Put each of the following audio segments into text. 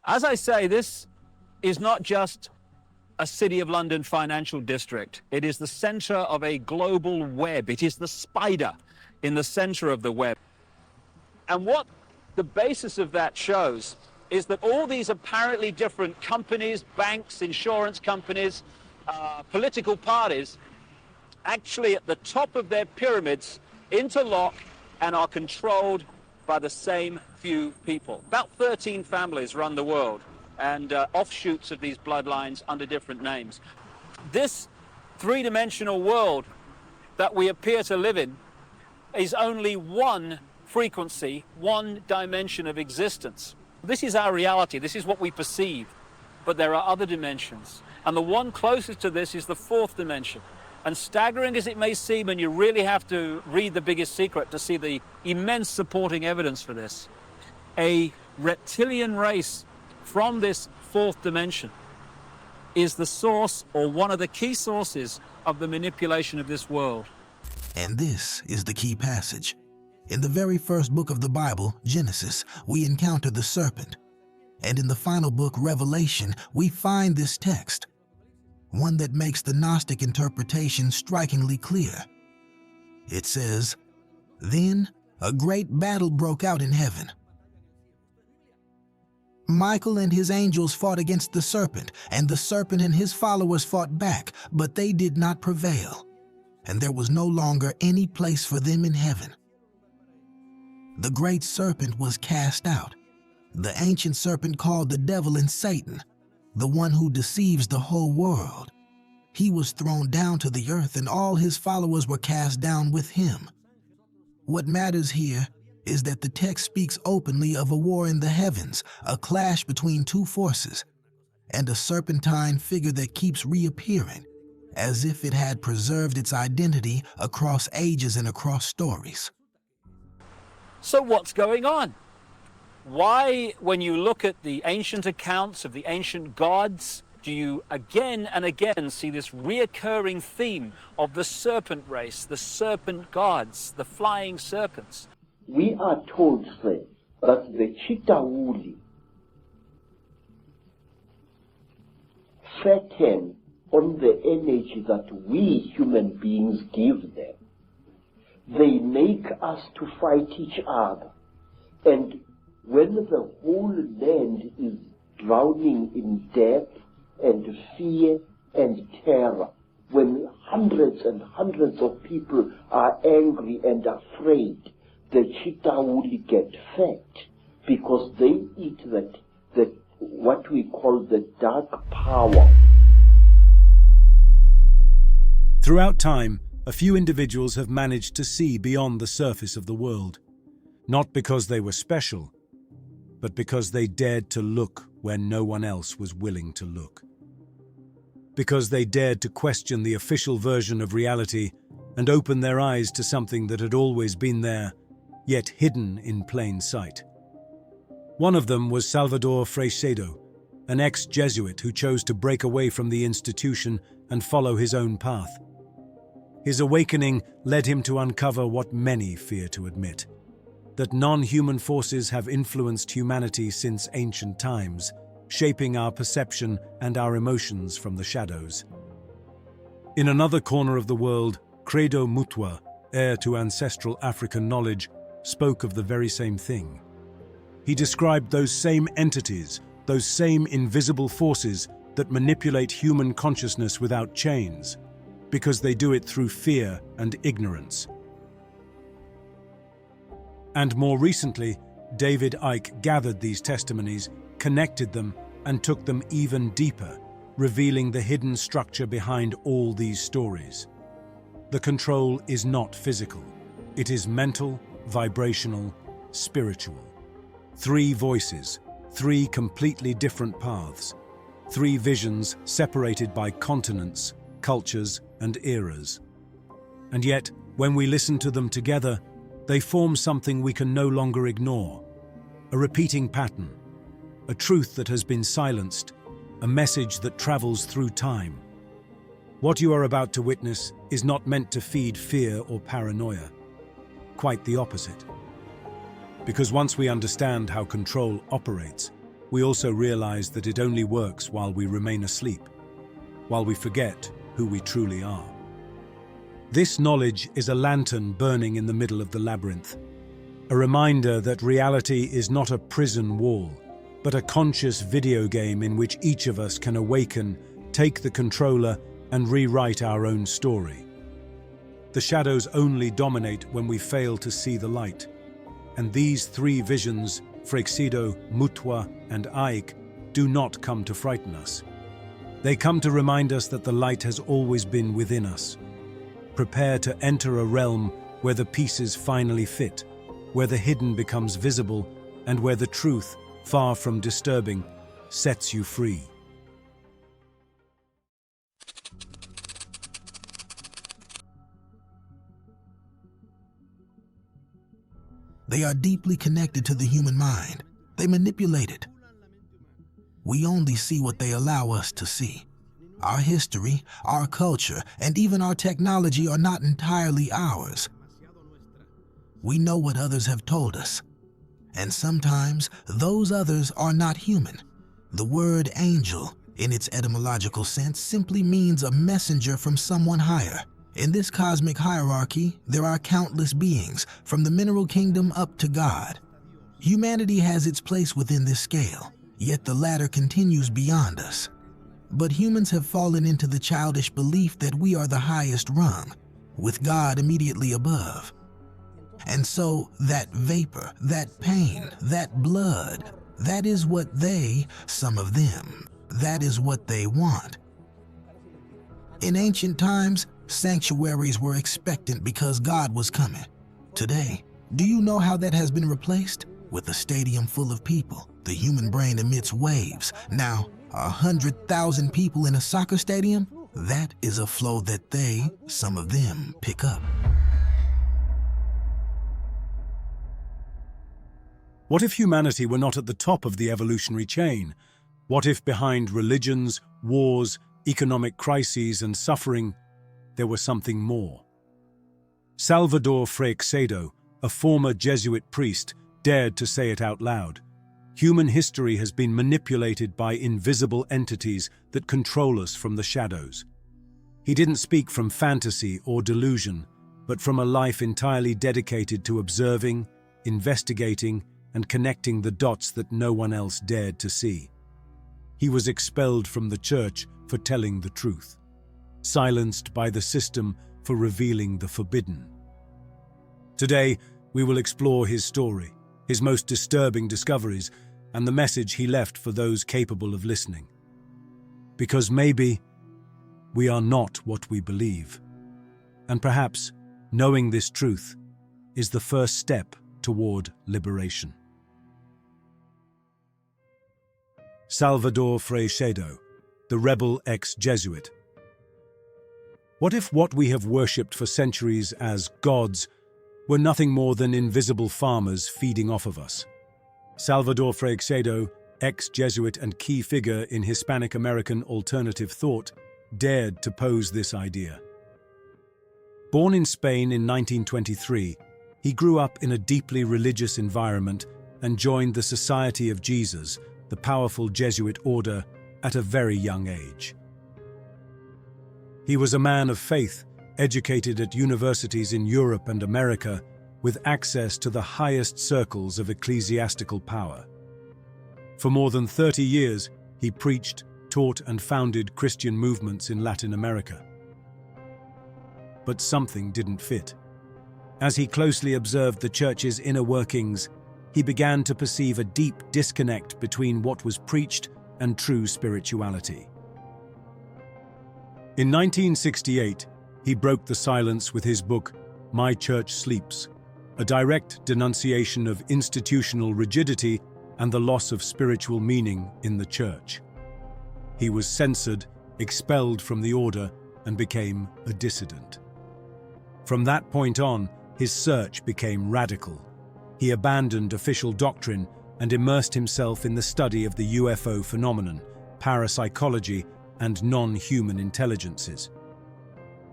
As I say, this is not just a City of London financial district. It is the center of a global web. It is the spider in the center of the web. And what the basis of that shows is that all these apparently different companies, banks, insurance companies, political parties, actually at the top of their pyramids interlock and are controlled by the same few people. About 13 families run the world, and offshoots of these bloodlines under different names. This three-dimensional world that we appear to live in is only one frequency, one dimension of existence. This is our reality, this is what we perceive, but there are other dimensions. And the one closest to this is the fourth dimension. And staggering as it may seem, and you really have to read The Biggest Secret to see the immense supporting evidence for this, a reptilian race from this fourth dimension is the source, or one of the key sources, of the manipulation of this world. And this is the key passage. In the very first book of the Bible, Genesis, we encounter the serpent. And in the final book, Revelation, we find this text, one that makes the Gnostic interpretation strikingly clear. It says, "Then a great battle broke out in heaven. Michael and his angels fought against the serpent, and the serpent and his followers fought back, but they did not prevail, and there was no longer any place for them in heaven. The great serpent was cast out, the ancient serpent called the devil and Satan, the one who deceives the whole world. He was thrown down to the earth, and all his followers were cast down with him." What matters here is that the text speaks openly of a war in the heavens, a clash between two forces, and a serpentine figure that keeps reappearing, as if it had preserved its identity across ages and across stories. So what's going on? Why, when you look at the ancient accounts of the ancient gods, do you again and again see this reoccurring theme of the serpent race, the serpent gods, the flying serpents? We are told, sir, that the Chitawuli fatten on the energy that we human beings give them. They make us to fight each other. And when the whole land is drowning in death and fear and terror, when hundreds and hundreds of people are angry and afraid, the Chitawuli get fat because they eat what we call the dark power. Throughout time, a few individuals have managed to see beyond the surface of the world, not because they were special, but because they dared to look where no one else was willing to look. Because they dared to question the official version of reality and open their eyes to something that had always been there, yet hidden in plain sight. One of them was Salvador Freixedo, an ex-Jesuit who chose to break away from the institution and follow his own path. His awakening led him to uncover what many fear to admit, that non-human forces have influenced humanity since ancient times, shaping our perception and our emotions from the shadows. In another corner of the world, Credo Mutwa, heir to ancestral African knowledge, spoke of the very same thing. He described those same entities, those same invisible forces that manipulate human consciousness without chains, because they do it through fear and ignorance. And more recently, David Icke gathered these testimonies, connected them, and took them even deeper, revealing the hidden structure behind all these stories. The control is not physical. It is mental, vibrational, spiritual. 3 voices, 3 completely different paths, 3 visions separated by continents, cultures, and eras. And yet, when we listen to them together, they form something we can no longer ignore. A repeating pattern, a truth that has been silenced, a message that travels through time. What you are about to witness is not meant to feed fear or paranoia. Quite the opposite. Because once we understand how control operates, we also realize that it only works while we remain asleep, while we forget who we truly are. This knowledge is a lantern burning in the middle of the labyrinth, a reminder that reality is not a prison wall, but a conscious video game in which each of us can awaken, take the controller, and rewrite our own story. The shadows only dominate when we fail to see the light. And these three visions, Freixedo, Mutwa, and Ike, do not come to frighten us. They come to remind us that the light has always been within us. Prepare to enter a realm where the pieces finally fit, where the hidden becomes visible, and where the truth, far from disturbing, sets you free. They are deeply connected to the human mind. They manipulate it. We only see what they allow us to see. Our history, our culture, and even our technology are not entirely ours. We know what others have told us. And sometimes those others are not human. The word angel, in its etymological sense, simply means a messenger from someone higher. In this cosmic hierarchy, there are countless beings, from the mineral kingdom up to God. Humanity has its place within this scale, yet the ladder continues beyond us. But humans have fallen into the childish belief that we are the highest rung, with God immediately above. And so that vapor, that pain, that blood, that is what they, some of them, that is what they want. In ancient times, sanctuaries were expectant because God was coming. Today, do you know how that has been replaced? With a stadium full of people, the human brain emits waves. Now, 100,000 people in a soccer stadium? That is a flow that they, some of them, pick up. What if humanity were not at the top of the evolutionary chain? What if behind religions, wars, economic crises, and suffering, there was something more? Salvador Freixedo, a former Jesuit priest, dared to say it out loud. Human history has been manipulated by invisible entities that control us from the shadows. He didn't speak from fantasy or delusion, but from a life entirely dedicated to observing, investigating, and connecting the dots that no one else dared to see. He was expelled from the church for telling the truth, silenced by the system for revealing the forbidden. Today, we will explore his story, his most disturbing discoveries, and the message he left for those capable of listening. Because maybe we are not what we believe. And perhaps knowing this truth is the first step toward liberation. Salvador Freixedo, the rebel ex-Jesuit. What if what we have worshipped for centuries as gods were nothing more than invisible farmers feeding off of us? Salvador Freixedo, ex-Jesuit and key figure in Hispanic-American alternative thought, dared to pose this idea. Born in Spain in 1923, he grew up in a deeply religious environment and joined the Society of Jesus, the powerful Jesuit order, at a very young age. He was a man of faith, educated at universities in Europe and America, with access to the highest circles of ecclesiastical power. For more than 30 years, he preached, taught, and founded Christian movements in Latin America. But something didn't fit. As he closely observed the church's inner workings, he began to perceive a deep disconnect between what was preached and true spirituality. In 1968, he broke the silence with his book, My Church Sleeps, a direct denunciation of institutional rigidity and the loss of spiritual meaning in the church. He was censored, expelled from the order, and became a dissident. From that point on, his search became radical. He abandoned official doctrine and immersed himself in the study of the UFO phenomenon, parapsychology, and non-human intelligences.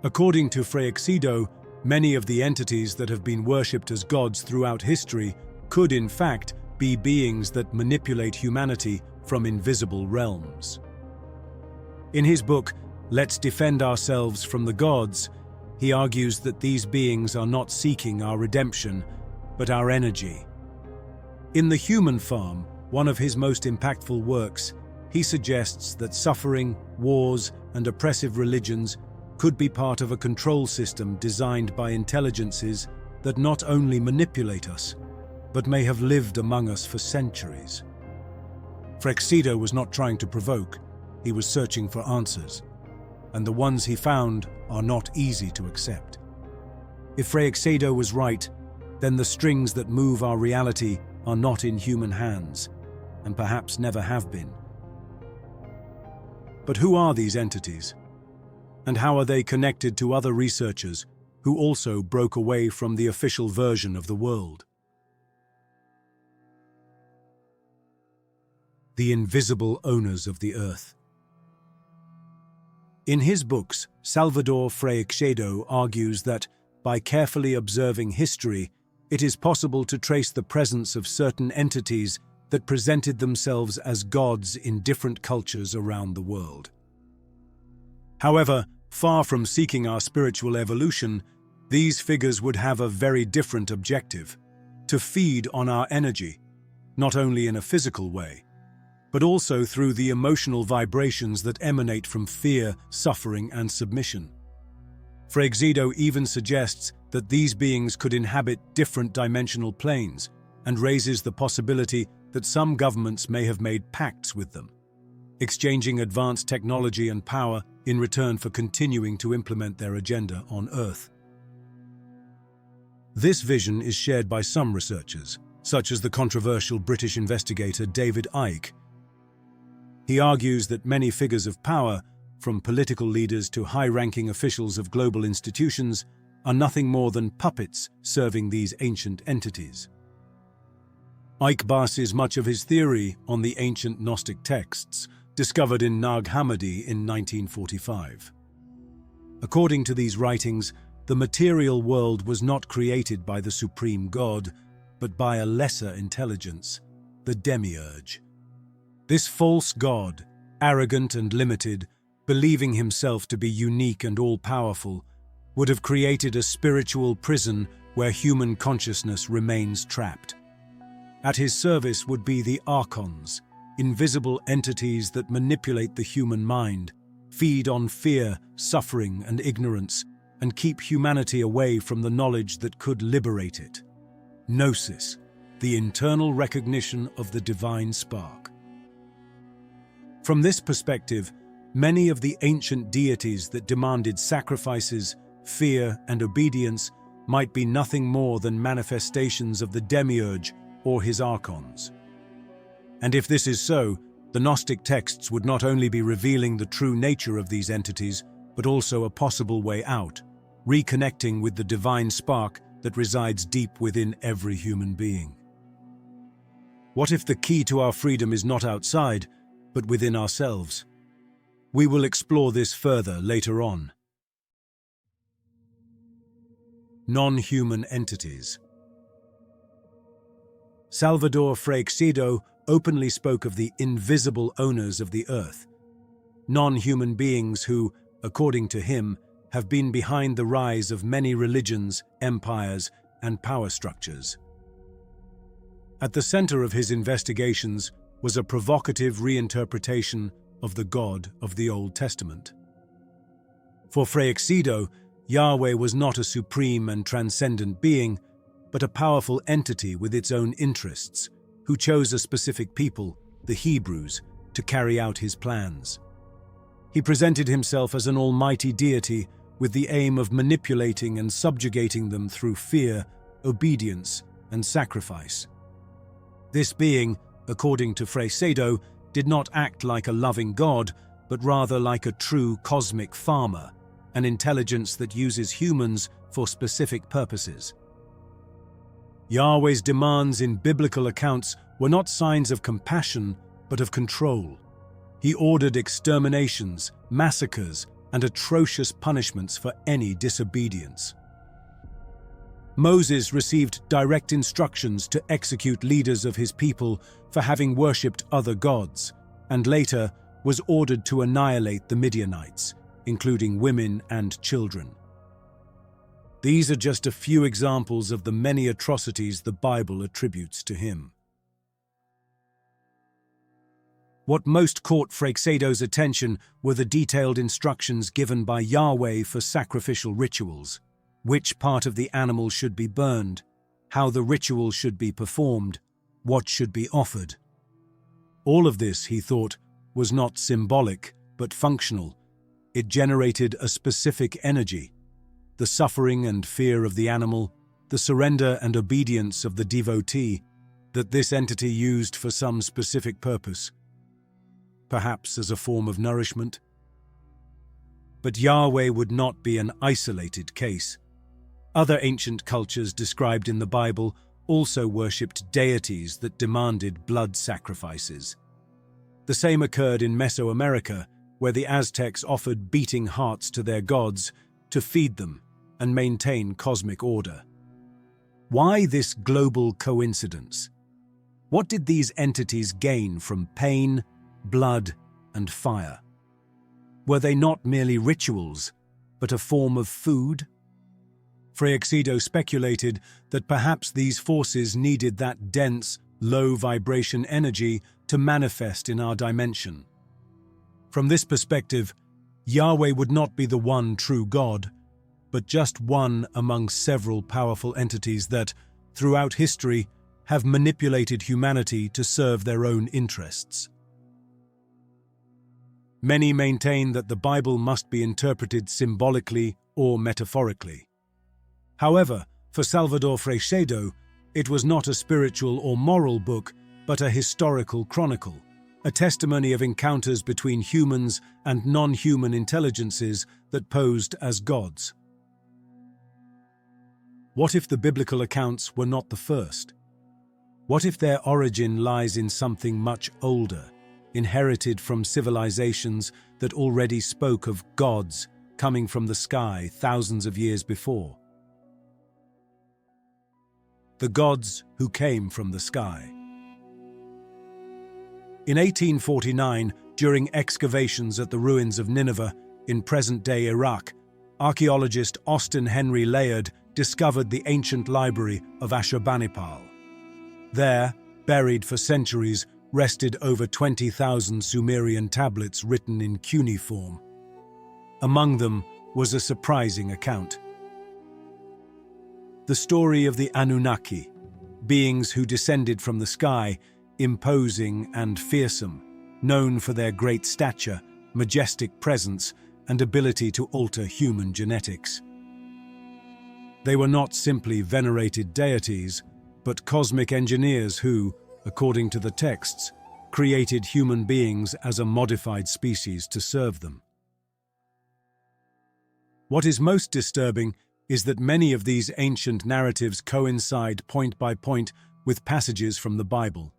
According to Freixedo, many of the entities that have been worshipped as gods throughout history could, in fact, be beings that manipulate humanity from invisible realms. In his book, Let's Defend Ourselves from the Gods, he argues that these beings are not seeking our redemption, but our energy. In The Human Farm, one of his most impactful works, he suggests that suffering, wars, and oppressive religions could be part of a control system designed by intelligences that not only manipulate us, but may have lived among us for centuries. Freixedo was not trying to provoke, he was searching for answers, and the ones he found are not easy to accept. If Freixedo was right, then the strings that move our reality are not in human hands, and perhaps never have been. But who are these entities? And how are they connected to other researchers who also broke away from the official version of the world? The invisible owners of the earth. In his books, Salvador Freixedo argues that, by carefully observing history, it is possible to trace the presence of certain entities that presented themselves as gods in different cultures around the world. However, far from seeking our spiritual evolution, these figures would have a very different objective: to feed on our energy, not only in a physical way, but also through the emotional vibrations that emanate from fear, suffering, and submission. Freixedo even suggests that these beings could inhabit different dimensional planes, and raises the possibility that some governments may have made pacts with them, exchanging advanced technology and power in return for continuing to implement their agenda on Earth. This vision is shared by some researchers, such as the controversial British investigator David Icke. He argues that many figures of power, from political leaders to high-ranking officials of global institutions, are nothing more than puppets serving these ancient entities. Icke bases much of his theory on the ancient Gnostic texts discovered in Nag Hammadi in 1945. According to these writings, the material world was not created by the supreme god, but by a lesser intelligence, the demiurge. This false god, arrogant and limited, believing himself to be unique and all-powerful, would have created a spiritual prison where human consciousness remains trapped. At his service would be the archons, invisible entities that manipulate the human mind, feed on fear, suffering, and ignorance, and keep humanity away from the knowledge that could liberate it. Gnosis, the internal recognition of the divine spark. From this perspective, many of the ancient deities that demanded sacrifices, fear, and obedience might be nothing more than manifestations of the demiurge or his archons. And if this is so, the Gnostic texts would not only be revealing the true nature of these entities, but also a possible way out, reconnecting with the divine spark that resides deep within every human being. What if the key to our freedom is not outside, but within ourselves? We will explore this further later on. Non-human entities. Salvador Freixedo openly spoke of the invisible owners of the earth, non-human beings who, according to him, have been behind the rise of many religions, empires, and power structures. At the center of his investigations was a provocative reinterpretation of the God of the Old Testament. For Freixedo, Yahweh was not a supreme and transcendent being, but a powerful entity with its own interests, who chose a specific people, the Hebrews, to carry out his plans. He presented himself as an almighty deity with the aim of manipulating and subjugating them through fear, obedience, and sacrifice. This being, according to Freixedo, did not act like a loving god, but rather like a true cosmic farmer, an intelligence that uses humans for specific purposes. Yahweh's demands in biblical accounts were not signs of compassion, but of control. He ordered exterminations, massacres, and atrocious punishments for any disobedience. Moses received direct instructions to execute leaders of his people for having worshipped other gods, and later was ordered to annihilate the Midianites, including women and children. These are just a few examples of the many atrocities the Bible attributes to him. What most caught Freixedo's attention were the detailed instructions given by Yahweh for sacrificial rituals, which part of the animal should be burned, how the ritual should be performed, what should be offered. All of this, he thought, was not symbolic, but functional. It generated a specific energy, the suffering and fear of the animal, the surrender and obedience of the devotee, that this entity used for some specific purpose, perhaps as a form of nourishment. But Yahweh would not be an isolated case. Other ancient cultures described in the Bible also worshipped deities that demanded blood sacrifices. The same occurred in Mesoamerica, where the Aztecs offered beating hearts to their gods to feed them and maintain cosmic order. Why this global coincidence? What did these entities gain from pain, blood, and fire? Were they not merely rituals, but a form of food? Freixedo speculated that perhaps these forces needed that dense, low-vibration energy to manifest in our dimension. From this perspective, Yahweh would not be the one true God, but just one among several powerful entities that, throughout history, have manipulated humanity to serve their own interests. Many maintain that the Bible must be interpreted symbolically or metaphorically. However, for Salvador Freixedo, it was not a spiritual or moral book, but a historical chronicle, a testimony of encounters between humans and non-human intelligences that posed as gods. What if the biblical accounts were not the first? What if their origin lies in something much older, inherited from civilizations that already spoke of gods coming from the sky thousands of years before? The gods who came from the sky. In 1849, during excavations at the ruins of Nineveh in present-day Iraq, archaeologist Austin Henry Layard discovered the ancient library of Ashurbanipal. There, buried for centuries, rested over 20,000 Sumerian tablets written in cuneiform. Among them was a surprising account. The story of the Anunnaki, beings who descended from the sky, imposing and fearsome, known for their great stature, majestic presence, and ability to alter human genetics. They were not simply venerated deities, but cosmic engineers who, according to the texts, created human beings as a modified species to serve them. What is most disturbing is that many of these ancient narratives coincide point by point with passages from the Bible.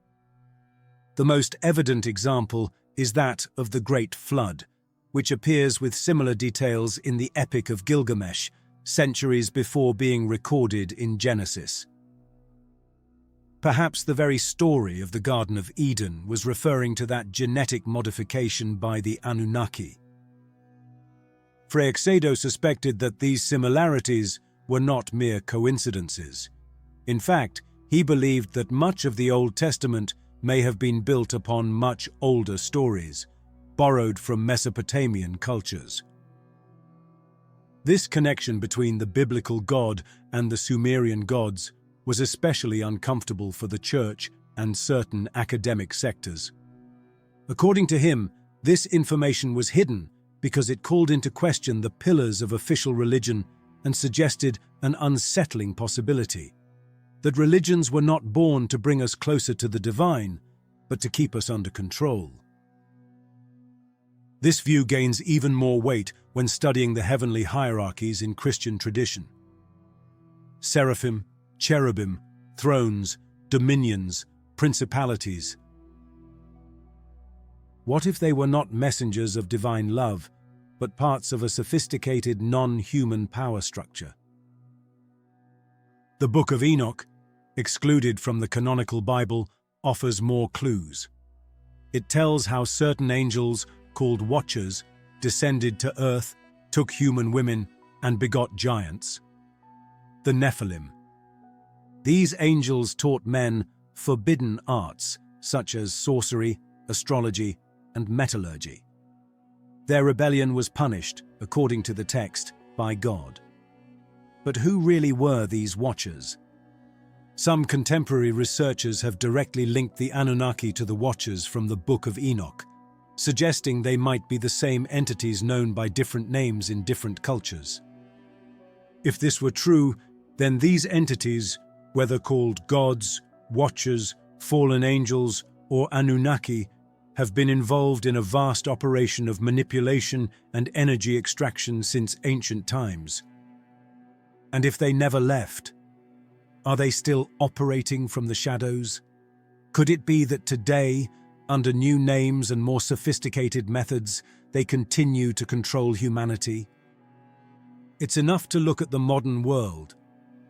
The most evident example is that of the Great Flood, which appears with similar details in the Epic of Gilgamesh, centuries before being recorded in Genesis. Perhaps the very story of the Garden of Eden was referring to that genetic modification by the Anunnaki. Freixedo suspected that these similarities were not mere coincidences. In fact, he believed that much of the Old Testament may have been built upon much older stories, borrowed from Mesopotamian cultures. This connection between the biblical God and the Sumerian gods was especially uncomfortable for the Church and certain academic sectors. According to him, this information was hidden because it called into question the pillars of official religion and suggested an unsettling possibility, that religions were not born to bring us closer to the divine, but to keep us under control. This view gains even more weight when studying the heavenly hierarchies in Christian tradition. Seraphim, cherubim, thrones, dominions, principalities. What if they were not messengers of divine love, but parts of a sophisticated non-human power structure? The Book of Enoch, excluded from the canonical Bible, offers more clues. It tells how certain angels, called Watchers, descended to earth, took human women, and begot giants. The Nephilim. These angels taught men forbidden arts, such as sorcery, astrology, and metallurgy. Their rebellion was punished, according to the text, by God. But who really were these Watchers? Some contemporary researchers have directly linked the Anunnaki to the Watchers from the Book of Enoch, suggesting they might be the same entities known by different names in different cultures. If this were true, then these entities, whether called gods, Watchers, fallen angels, or Anunnaki, have been involved in a vast operation of manipulation and energy extraction since ancient times. And if they never left, are they still operating from the shadows? Could it be that today, under new names and more sophisticated methods, they continue to control humanity? It's enough to look at the modern world: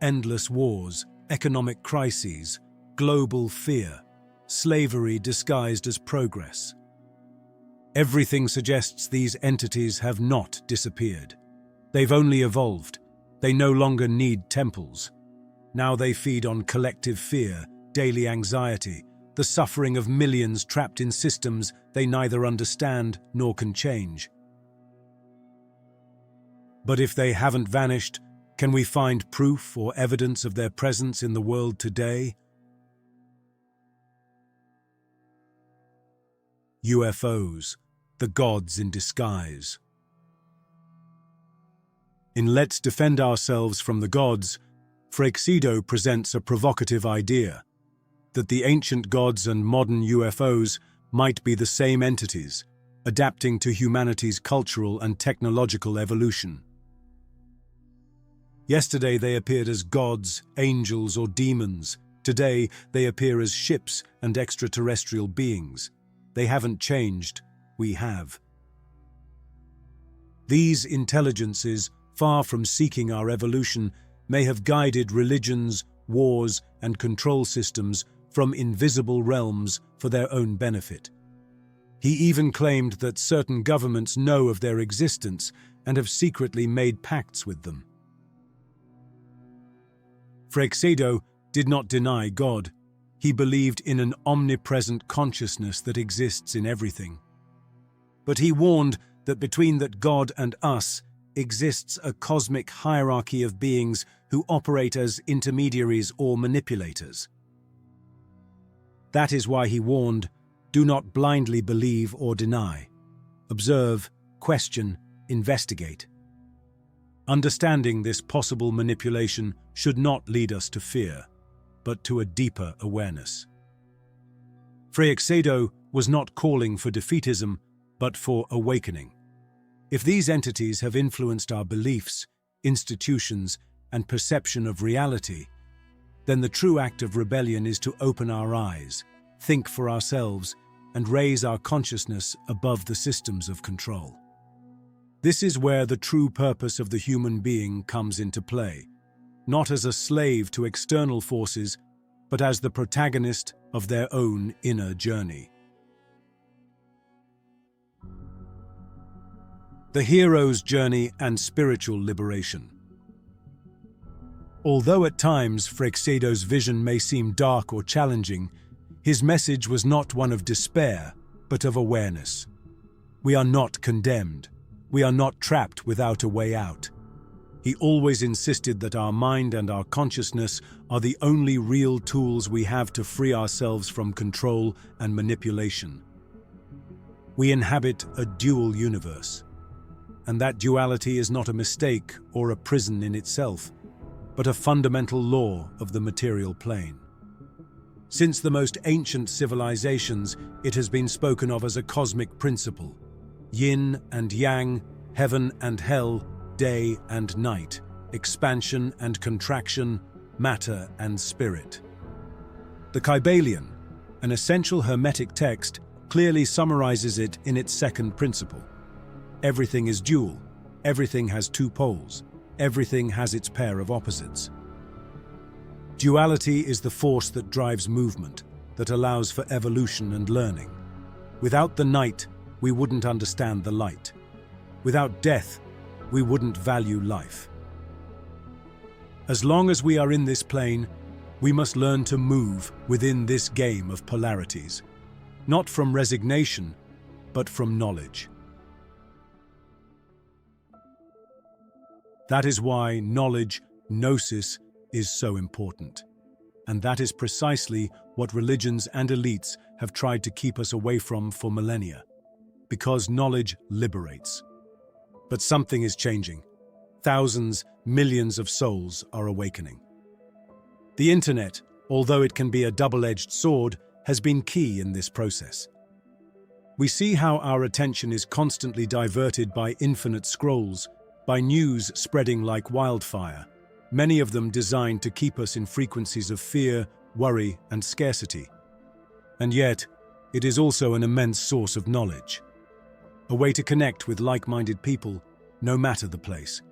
endless wars, economic crises, global fear, slavery disguised as progress. Everything suggests these entities have not disappeared. They've only evolved. They no longer need temples. Now they feed on collective fear, daily anxiety, the suffering of millions trapped in systems they neither understand nor can change. But if they haven't vanished, can we find proof or evidence of their presence in the world today? UFOs, the gods in disguise. In Let's Defend Ourselves from the Gods, Freixedo presents a provocative idea that the ancient gods and modern UFOs might be the same entities, adapting to humanity's cultural and technological evolution. Yesterday they appeared as gods, angels, or demons. Today they appear as ships and extraterrestrial beings. They haven't changed, we have. These intelligences, far from seeking our evolution, may have guided religions, wars, and control systems from invisible realms for their own benefit. He even claimed that certain governments know of their existence and have secretly made pacts with them. Freixedo did not deny God. He believed in an omnipresent consciousness that exists in everything. But he warned that between that God and us exists a cosmic hierarchy of beings who operate as intermediaries or manipulators. That is why he warned, do not blindly believe or deny. Observe, question, investigate. Understanding this possible manipulation should not lead us to fear, but to a deeper awareness. Freixedo was not calling for defeatism, but for awakening. If these entities have influenced our beliefs, institutions, and perception of reality, then the true act of rebellion is to open our eyes, think for ourselves, and raise our consciousness above the systems of control. This is where the true purpose of the human being comes into play, not as a slave to external forces, but as the protagonist of their own inner journey. The hero's journey and spiritual liberation. Although at times Freixedo's vision may seem dark or challenging, his message was not one of despair, but of awareness. We are not condemned. We are not trapped without a way out. He always insisted that our mind and our consciousness are the only real tools we have to free ourselves from control and manipulation. We inhabit a dual universe, and that duality is not a mistake or a prison in itself, but a fundamental law of the material plane. Since the most ancient civilizations, it has been spoken of as a cosmic principle: yin and yang, heaven and hell, day and night, expansion and contraction, matter and spirit. The Kybalion, an essential Hermetic text, clearly summarizes it in its second principle. Everything is dual, everything has two poles, everything has its pair of opposites. Duality is the force that drives movement, that allows for evolution and learning. Without the night, we wouldn't understand the light. Without death, we wouldn't value life. As long as we are in this plane, we must learn to move within this game of polarities, not from resignation, but from knowledge. That is why knowledge, gnosis, is so important. And that is precisely what religions and elites have tried to keep us away from for millennia. Because knowledge liberates. But something is changing. Thousands, millions of souls are awakening. The internet, although it can be a double-edged sword, has been key in this process. We see how our attention is constantly diverted by infinite scrolls, by news spreading like wildfire, many of them designed to keep us in frequencies of fear, worry, and scarcity. And yet, it is also an immense source of knowledge, a way to connect with like-minded people, no matter the place.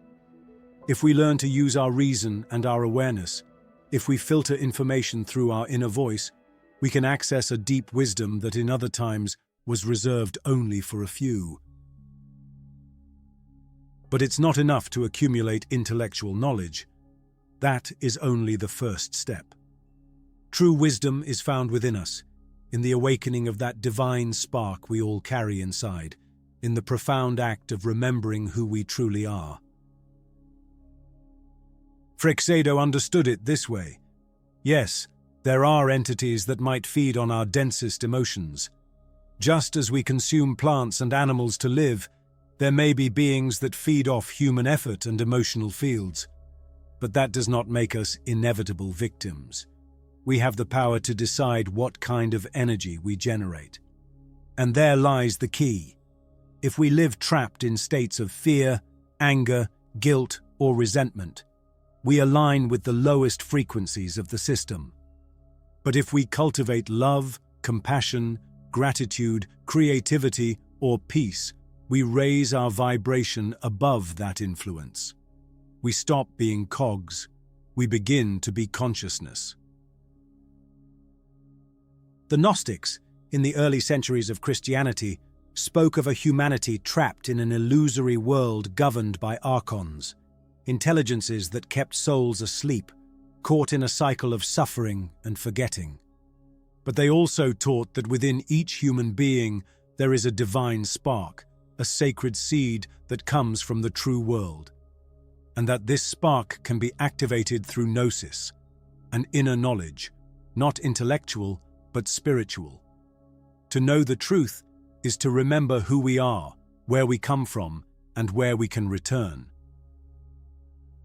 If we learn to use our reason and our awareness, if we filter information through our inner voice, we can access a deep wisdom that in other times was reserved only for a few. But it's not enough to accumulate intellectual knowledge. That is only the first step. True wisdom is found within us, in the awakening of that divine spark we all carry inside, in the profound act of remembering who we truly are. Freixedo understood it this way. Yes, there are entities that might feed on our densest emotions. Just as we consume plants and animals to live, there may be beings that feed off human effort and emotional fields. But that does not make us inevitable victims. We have the power to decide what kind of energy we generate. And there lies the key. If we live trapped in states of fear, anger, guilt, or resentment, we align with the lowest frequencies of the system. But if we cultivate love, compassion, gratitude, creativity, or peace, we raise our vibration above that influence. We stop being cogs. We begin to be consciousness. The Gnostics, in the early centuries of Christianity, spoke of a humanity trapped in an illusory world governed by archons, intelligences that kept souls asleep, caught in a cycle of suffering and forgetting. But they also taught that within each human being there is a divine spark, a sacred seed that comes from the true world, and that this spark can be activated through gnosis, an inner knowledge, not intellectual but spiritual. To know the truth is to remember who we are, where we come from, and where we can return.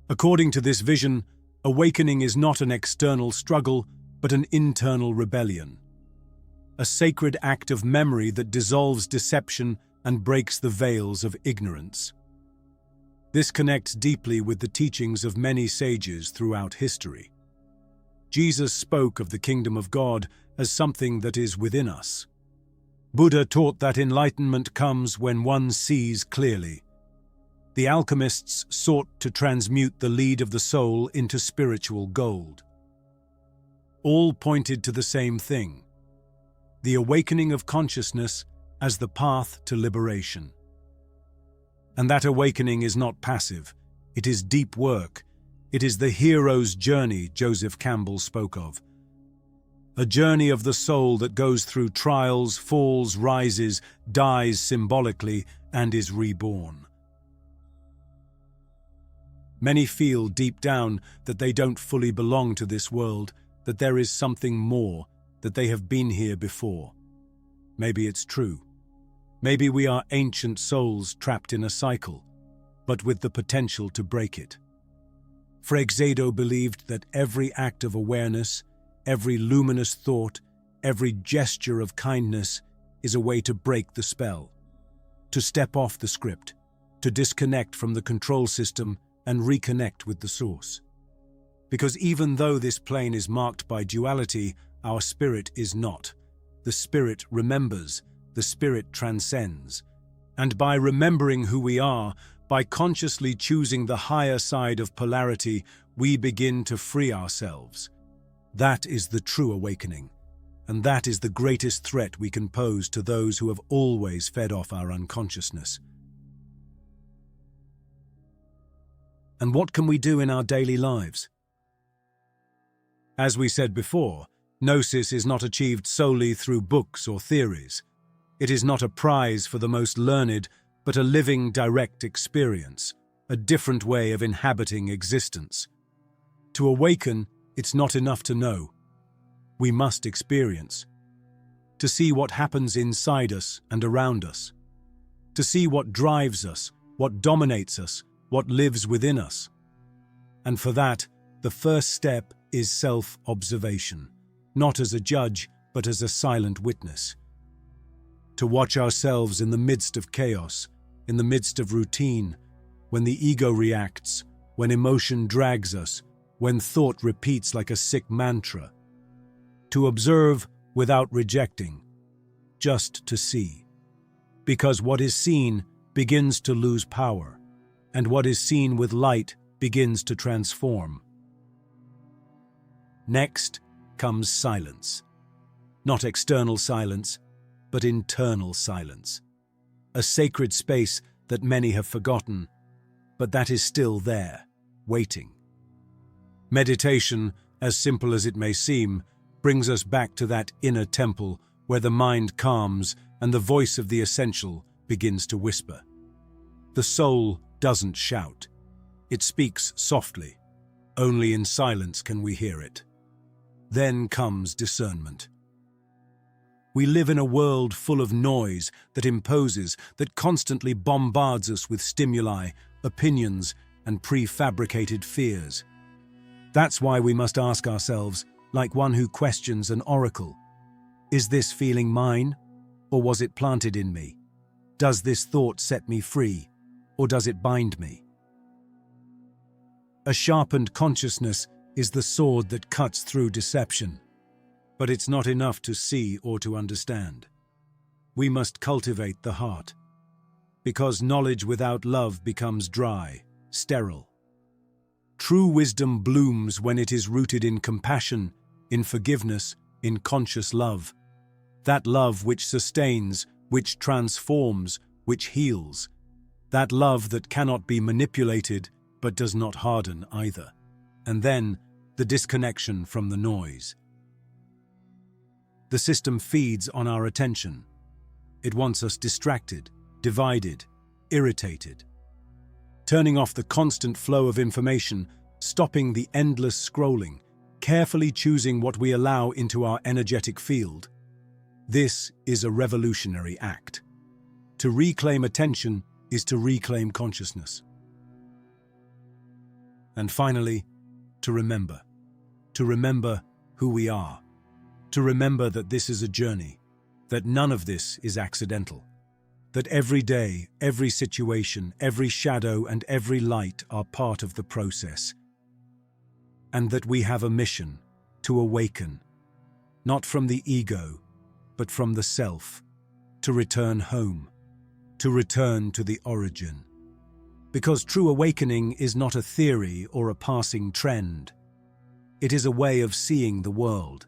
According to this vision, awakening is not an external struggle, but an internal rebellion. A sacred act of memory that dissolves deception and breaks the veils of ignorance. This connects deeply with the teachings of many sages throughout history. Jesus spoke of the kingdom of God as something that is within us. Buddha taught that enlightenment comes when one sees clearly. The alchemists sought to transmute the lead of the soul into spiritual gold. All pointed to the same thing: the awakening of consciousness as the path to liberation. And that awakening is not passive, it is deep work. It is the hero's journey Joseph Campbell spoke of. A journey of the soul that goes through trials, falls, rises, dies symbolically, and is reborn. Many feel deep down that they don't fully belong to this world, that there is something more, that they have been here before. Maybe it's true. Maybe we are ancient souls trapped in a cycle, but with the potential to break it. Freixedo believed that every act of awareness, every luminous thought, every gesture of kindness is a way to break the spell, to step off the script, to disconnect from the control system and reconnect with the source. Because even though this plane is marked by duality, our spirit is not. The spirit remembers, the spirit transcends. And by remembering who we are, by consciously choosing the higher side of polarity, we begin to free ourselves, That is the true awakening, and that is the greatest threat we can pose to those who have always fed off our unconsciousness. And what can we do in our daily lives? As we said before, Gnosis is not achieved solely through books or theories. It is not a prize for the most learned, but a living, direct experience, a different way of inhabiting existence. To awaken, it's not enough to know. We must experience. To see what happens inside us and around us. To see what drives us, what dominates us, what lives within us. And for that, the first step is self-observation, not as a judge, but as a silent witness. To watch ourselves in the midst of chaos, in the midst of routine, when the ego reacts, when emotion drags us, when thought repeats like a sick mantra. To observe without rejecting, just to see. Because what is seen begins to lose power, and what is seen with light begins to transform. Next comes silence. Not external silence, but internal silence. A sacred space that many have forgotten, but that is still there, waiting. Meditation, as simple as it may seem, brings us back to that inner temple where the mind calms and the voice of the essential begins to whisper. The soul doesn't shout. It speaks softly. Only in silence can we hear it. Then comes discernment. We live in a world full of noise that imposes, that constantly bombards us with stimuli, opinions, and prefabricated fears. That's why we must ask ourselves, like one who questions an oracle, is this feeling mine, or was it planted in me? Does this thought set me free, or does it bind me? A sharpened consciousness is the sword that cuts through deception, but it's not enough to see or to understand. We must cultivate the heart, because knowledge without love becomes dry, sterile. True wisdom blooms when it is rooted in compassion, in forgiveness, in conscious love. That love which sustains, which transforms, which heals. That love that cannot be manipulated, but does not harden either. And then, the disconnection from the noise. The system feeds on our attention. It wants us distracted, divided, irritated. Turning off the constant flow of information, stopping the endless scrolling, carefully choosing what we allow into our energetic field. This is a revolutionary act. To reclaim attention is to reclaim consciousness. And finally, to remember who we are, to remember that this is a journey, that none of this is accidental, that every day, every situation, every shadow, and every light are part of the process, and that we have a mission to awaken, not from the ego, but from the self, to return home, to return to the origin. Because true awakening is not a theory or a passing trend. It is a way of seeing the world.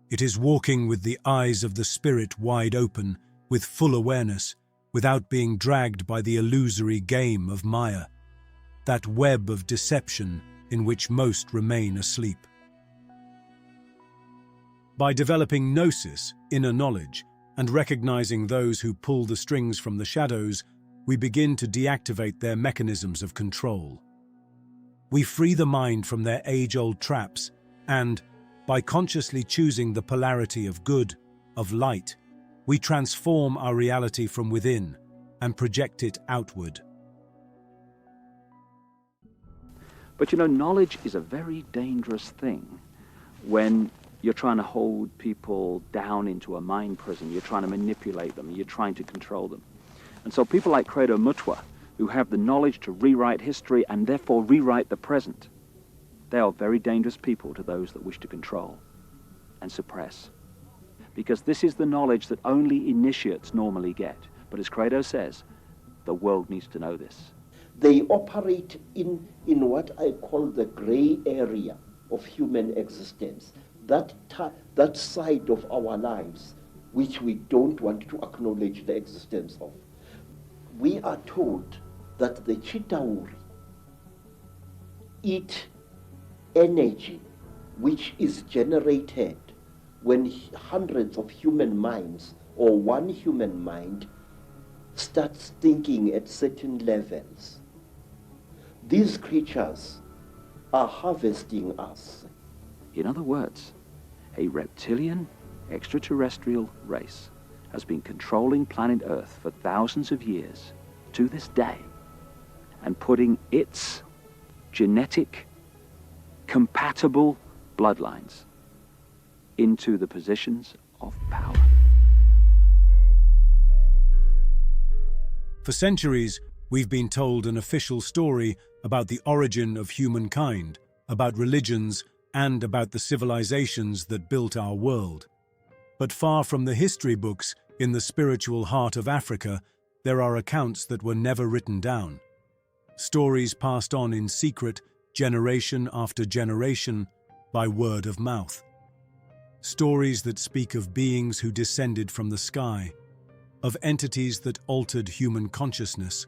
It is walking with the eyes of the spirit wide open, with full awareness, without being dragged by the illusory game of Maya, that web of deception in which most remain asleep. By developing gnosis, inner knowledge, and recognizing those who pull the strings from the shadows, we begin to deactivate their mechanisms of control. We free the mind from their age-old traps, and, by consciously choosing the polarity of good, of light, we transform our reality from within and project it outward. But you know, knowledge is a very dangerous thing when you're trying to hold people down into a mind prison, you're trying to manipulate them, you're trying to control them. And so people like Credo Mutwa, who have the knowledge to rewrite history and therefore rewrite the present, they are very dangerous people to those that wish to control and suppress. Because this is the knowledge that only initiates normally get. But as Credo says, the world needs to know this. They operate in what I call the gray area. of human existence, that side of our lives which we don't want to acknowledge the existence of. We are told that the Chitauri eat energy which is generated when hundreds of human minds or one human mind starts thinking at certain levels. These creatures are harvesting us. In other words, a reptilian extraterrestrial race has been controlling planet Earth for thousands of years to this day and putting its genetic compatible bloodlines into the positions of power. For centuries, we've been told an official story about the origin of humankind, about religions, and about the civilizations that built our world. But far from the history books, in the spiritual heart of Africa, there are accounts that were never written down. Stories passed on in secret, generation after generation, by word of mouth. Stories that speak of beings who descended from the sky, of entities that altered human consciousness,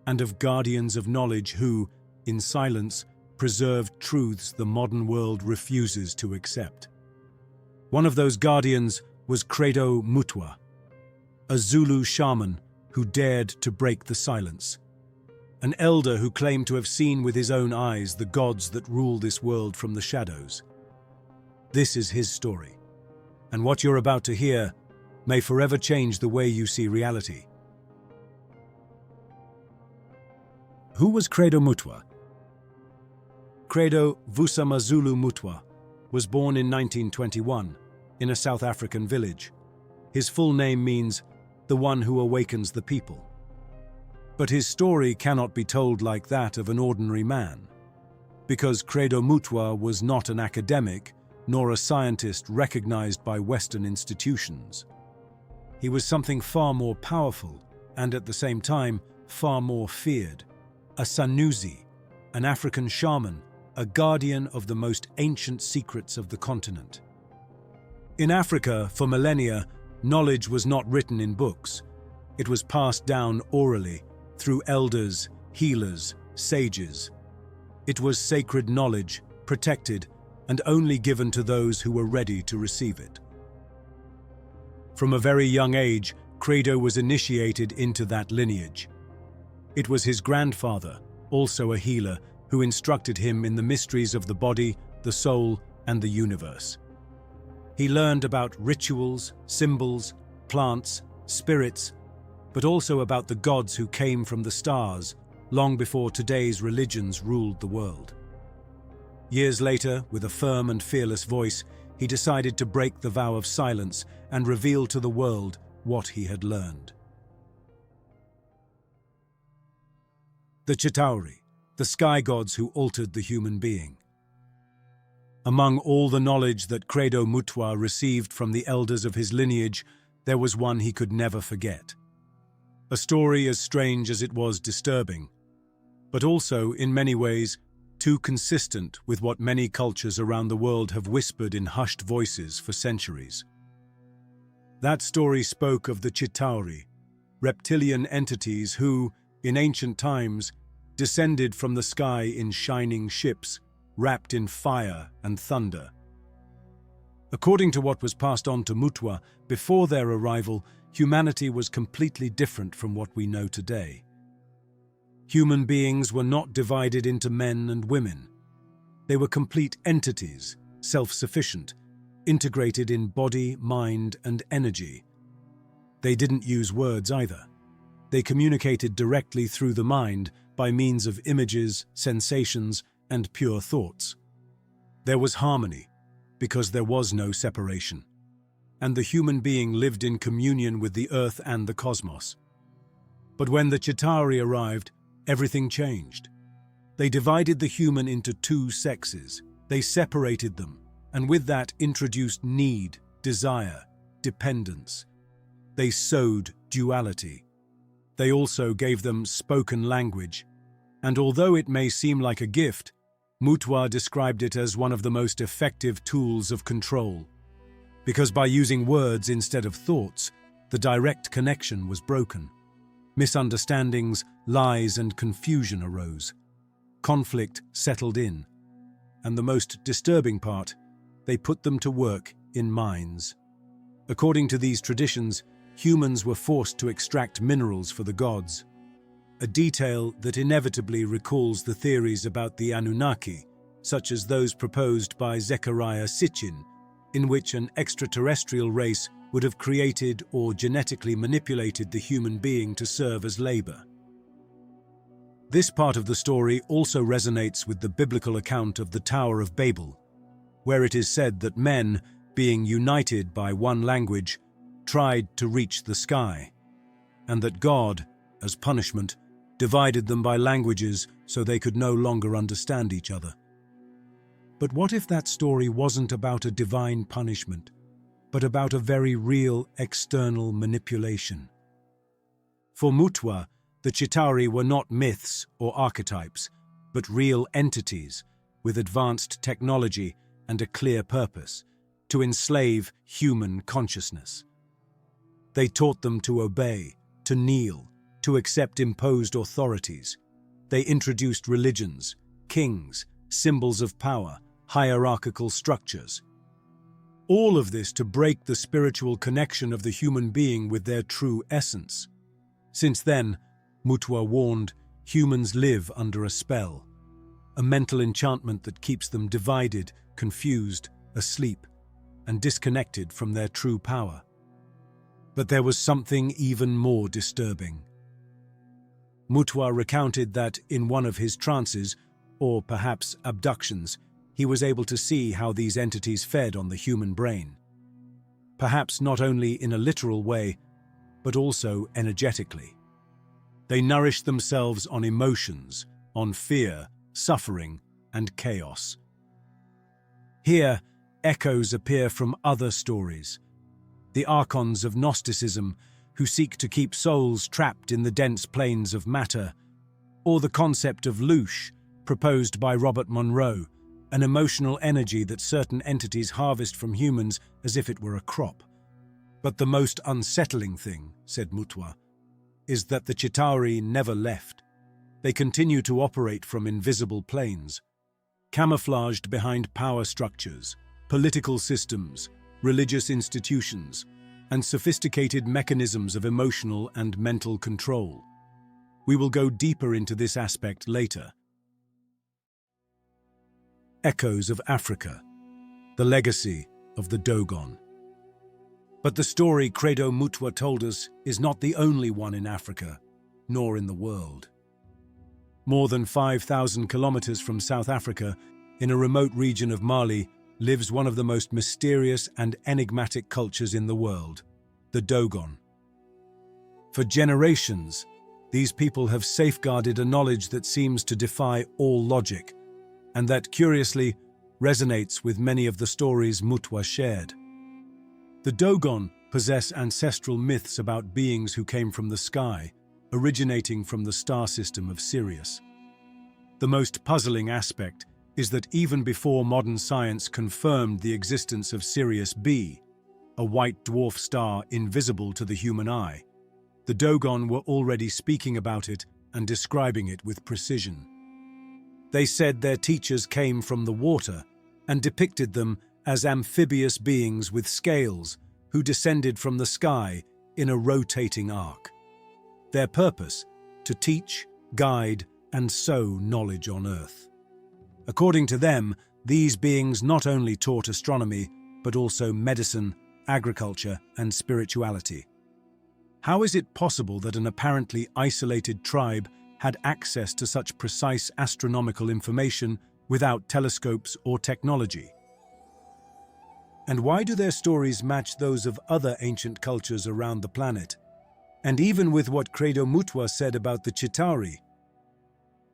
and of guardians of knowledge who, in silence, preserved truths the modern world refuses to accept. One of those guardians was Credo Mutwa, a Zulu shaman who dared to break the silence, an elder who claimed to have seen with his own eyes the gods that rule this world from the shadows. This is his story, and what you're about to hear may forever change the way you see reality. Who was Credo Mutwa? Credo Vusamazulu Mutwa was born in 1921 in a South African village. His full name means the one who awakens the people. But his story cannot be told like that of an ordinary man, because Credo Mutwa was not an academic nor a scientist recognized by Western institutions. He was something far more powerful and at the same time far more feared. A Sanusi, an African shaman, a guardian of the most ancient secrets of the continent. In Africa, for millennia, knowledge was not written in books. It was passed down orally, through elders, healers, sages. It was sacred knowledge, protected, and only given to those who were ready to receive it. From a very young age, Credo was initiated into that lineage. It was his grandfather, also a healer, who instructed him in the mysteries of the body, the soul, and the universe. He learned about rituals, symbols, plants, spirits, but also about the gods who came from the stars long before today's religions ruled the world. Years later, with a firm and fearless voice, he decided to break the vow of silence and reveal to the world what he had learned. The Chitauri, the sky gods who altered the human being. Among all the knowledge that Credo Mutwa received from the elders of his lineage, there was one he could never forget. A story as strange as it was disturbing, but also, in many ways, too consistent with what many cultures around the world have whispered in hushed voices for centuries. That story spoke of the Chitauri, reptilian entities who, in ancient times, descended from the sky in shining ships, wrapped in fire and thunder. According to what was passed on to Mutwa, before their arrival, humanity was completely different from what we know today. Human beings were not divided into men and women. They were complete entities, self-sufficient, integrated in body, mind, and energy. They didn't use words either. They communicated directly through the mind by means of images, sensations, and pure thoughts. There was harmony, because there was no separation, and the human being lived in communion with the earth and the cosmos. But when the Chitauri arrived, everything changed. They divided the human into two sexes. They separated them, and with that introduced need, desire, dependence. They sowed duality. They also gave them spoken language, and although it may seem like a gift, Mutwa described it as one of the most effective tools of control, because by using words instead of thoughts, the direct connection was broken. Misunderstandings, lies, and confusion arose. Conflict settled in, and the most disturbing part, they put them to work in mines. According to these traditions, humans were forced to extract minerals for the gods, a detail that inevitably recalls the theories about the Anunnaki, such as those proposed by Zecharia Sitchin, in which an extraterrestrial race would have created or genetically manipulated the human being to serve as labor. This part of the story also resonates with the biblical account of the Tower of Babel, where it is said that men, being united by one language, tried to reach the sky, and that God, as punishment, divided them by languages so they could no longer understand each other. But what if that story wasn't about a divine punishment, but about a very real external manipulation? For Mutwa, the Chitauri were not myths or archetypes, but real entities with advanced technology and a clear purpose, to enslave human consciousness. They taught them to obey, to kneel, to accept imposed authorities. They introduced religions, kings, symbols of power, hierarchical structures. All of this to break the spiritual connection of the human being with their true essence. Since then, Mutwa warned, humans live under a spell, a mental enchantment that keeps them divided, confused, asleep, and disconnected from their true power. But there was something even more disturbing. Mutwa recounted that in one of his trances, or perhaps abductions, he was able to see how these entities fed on the human brain. Perhaps not only in a literal way, but also energetically. They nourished themselves on emotions, on fear, suffering, and chaos. Here, echoes appear from other stories. The archons of Gnosticism, who seek to keep souls trapped in the dense planes of matter, or the concept of loosh, proposed by Robert Monroe, an emotional energy that certain entities harvest from humans as if it were a crop. But the most unsettling thing, said Mutwa, is that the Chitauri never left. They continue to operate from invisible planes, camouflaged behind power structures, political systems, religious institutions, and sophisticated mechanisms of emotional and mental control. We will go deeper into this aspect later. Echoes of Africa, the legacy of the Dogon. But the story Credo Mutwa told us is not the only one in Africa, nor in the world. More than 5,000 kilometers from South Africa, in a remote region of Mali, lives one of the most mysterious and enigmatic cultures in the world, the Dogon. For generations, these people have safeguarded a knowledge that seems to defy all logic, and that, curiously, resonates with many of the stories Mutwa shared. The Dogon possess ancestral myths about beings who came from the sky, originating from the star system of Sirius. The most puzzling aspect is that even before modern science confirmed the existence of Sirius B, a white dwarf star invisible to the human eye, the Dogon were already speaking about it and describing it with precision. They said their teachers came from the water and depicted them as amphibious beings with scales who descended from the sky in a rotating arc. Their purpose, to teach, guide, and sow knowledge on Earth. According to them, these beings not only taught astronomy, but also medicine, agriculture, and spirituality. How is it possible that an apparently isolated tribe had access to such precise astronomical information without telescopes or technology? And why do their stories match those of other ancient cultures around the planet? And even with what Credo Mutwa said about the Chitauri,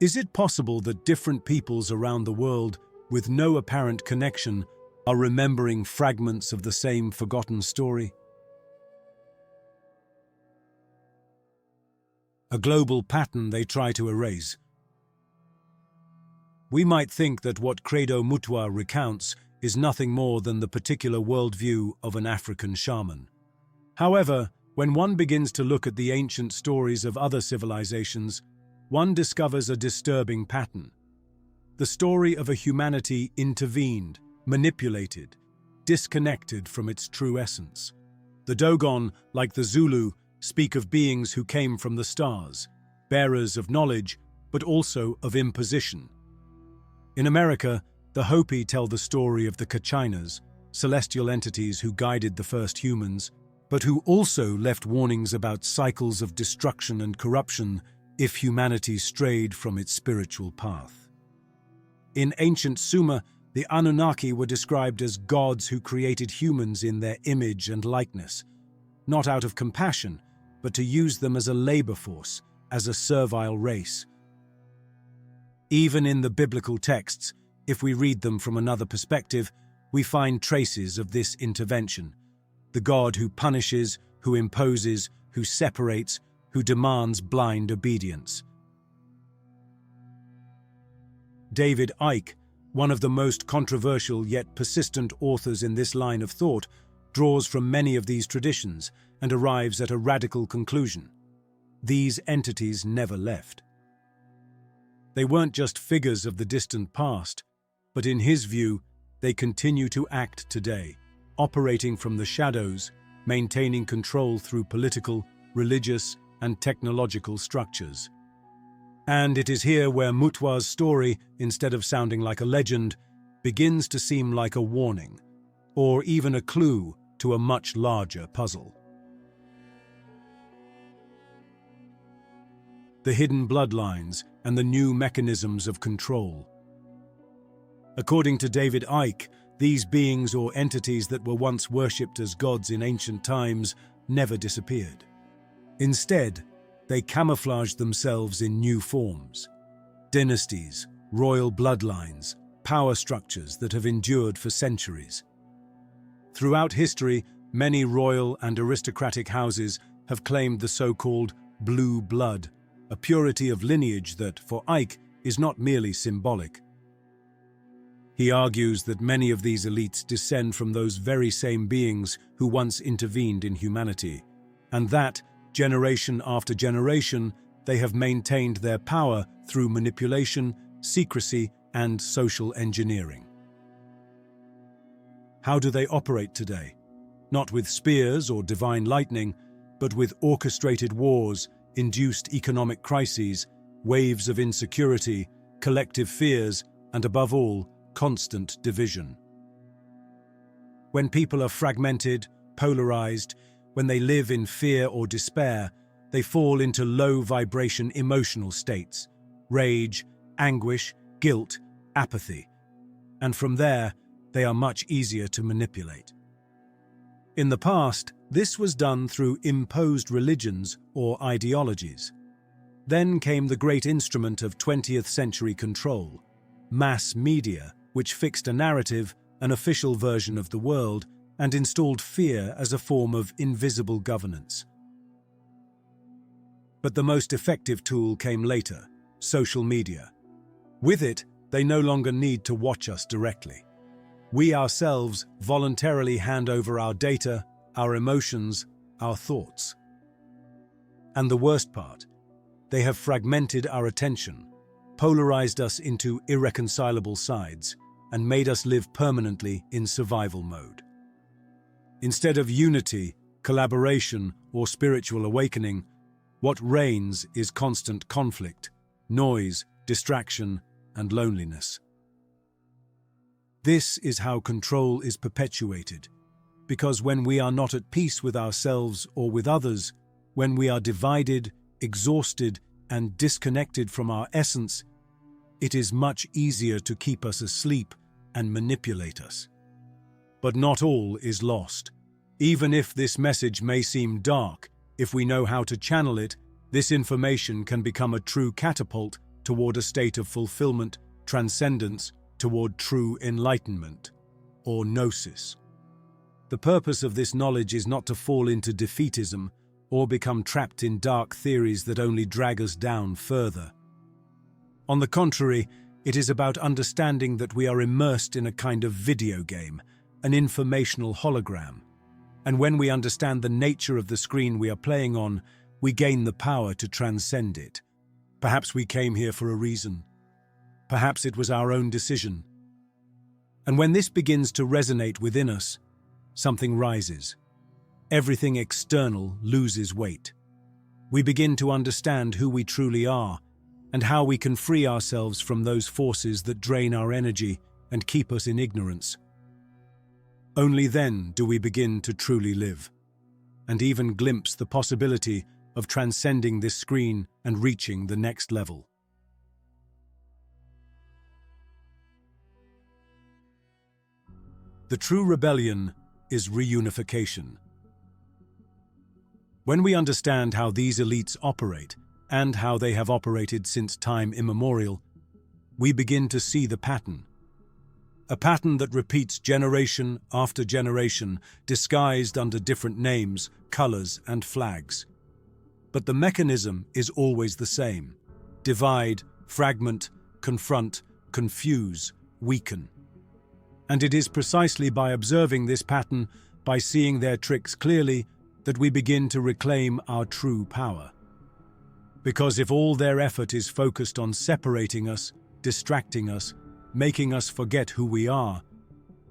is it possible that different peoples around the world with no apparent connection are remembering fragments of the same forgotten story? A global pattern they try to erase. We might think that what Credo Mutwa recounts is nothing more than the particular worldview of an African shaman. However, when one begins to look at the ancient stories of other civilizations, one discovers a disturbing pattern. The story of a humanity intervened, manipulated, disconnected from its true essence. The Dogon, like the Zulu, speak of beings who came from the stars, bearers of knowledge, but also of imposition. In America, the Hopi tell the story of the Kachinas, celestial entities who guided the first humans, but who also left warnings about cycles of destruction and corruption if humanity strayed from its spiritual path. In ancient Sumer, the Anunnaki were described as gods who created humans in their image and likeness, not out of compassion, but to use them as a labor force, as a servile race. Even in the biblical texts, if we read them from another perspective, we find traces of this intervention. The God who punishes, who imposes, who separates, who demands blind obedience. David Icke, one of the most controversial yet persistent authors in this line of thought, draws from many of these traditions and arrives at a radical conclusion. These entities never left. They weren't just figures of the distant past, but in his view, they continue to act today, operating from the shadows, maintaining control through political, religious, and technological structures. And it is here where Mutwa's story, instead of sounding like a legend, begins to seem like a warning, or even a clue to a much larger puzzle. The hidden bloodlines and the new mechanisms of control. According to David Icke, these beings or entities that were once worshipped as gods in ancient times never disappeared. Instead, they camouflaged themselves in new forms. Dynasties, royal bloodlines, power structures that have endured for centuries. Throughout history, many royal and aristocratic houses have claimed the so-called blue blood, a purity of lineage that, for Icke, is not merely symbolic. He argues that many of these elites descend from those very same beings who once intervened in humanity, and that, generation after generation, they have maintained their power through manipulation, secrecy, and social engineering. How do they operate today? Not with spears or divine lightning, but with orchestrated wars, induced economic crises, waves of insecurity, collective fears, and above all, constant division. When people are fragmented, polarized, when they live in fear or despair, they fall into low-vibration emotional states, rage, anguish, guilt, apathy, and from there, they are much easier to manipulate. In the past, this was done through imposed religions or ideologies. Then came the great instrument of 20th century control, mass media, which fixed a narrative, an official version of the world, and installed fear as a form of invisible governance. But the most effective tool came later, social media. With it, they no longer need to watch us directly. We ourselves voluntarily hand over our data, our emotions, our thoughts. And the worst part, they have fragmented our attention, polarized us into irreconcilable sides, and made us live permanently in survival mode. Instead of unity, collaboration, or spiritual awakening, what reigns is constant conflict, noise, distraction, and loneliness. This is how control is perpetuated, because when we are not at peace with ourselves or with others, when we are divided, exhausted, and disconnected from our essence, it is much easier to keep us asleep and manipulate us. But not all is lost. Even if this message may seem dark, if we know how to channel it, this information can become a true catapult toward a state of fulfillment, transcendence, toward true enlightenment, or gnosis. The purpose of this knowledge is not to fall into defeatism or become trapped in dark theories that only drag us down further. On the contrary, It is about understanding that we are immersed in a kind of video game, an informational hologram. And when we understand the nature of the screen we are playing on, we gain the power to transcend it. Perhaps we came here for a reason. Perhaps it was our own decision. And when this begins to resonate within us, something rises. Everything external loses weight. We begin to understand who we truly are and how we can free ourselves from those forces that drain our energy and keep us in ignorance. Only then do we begin to truly live, and even glimpse the possibility of transcending this screen and reaching the next level. The true rebellion is reunification. When we understand how these elites operate, and how they have operated since time immemorial, we begin to see the pattern. A pattern that repeats generation after generation, disguised under different names, colors, and flags. But the mechanism is always the same: divide, fragment, confront, confuse, weaken. And it is precisely by observing this pattern, by seeing their tricks clearly, that we begin to reclaim our true power. Because if all their effort is focused on separating us, distracting us, making us forget who we are,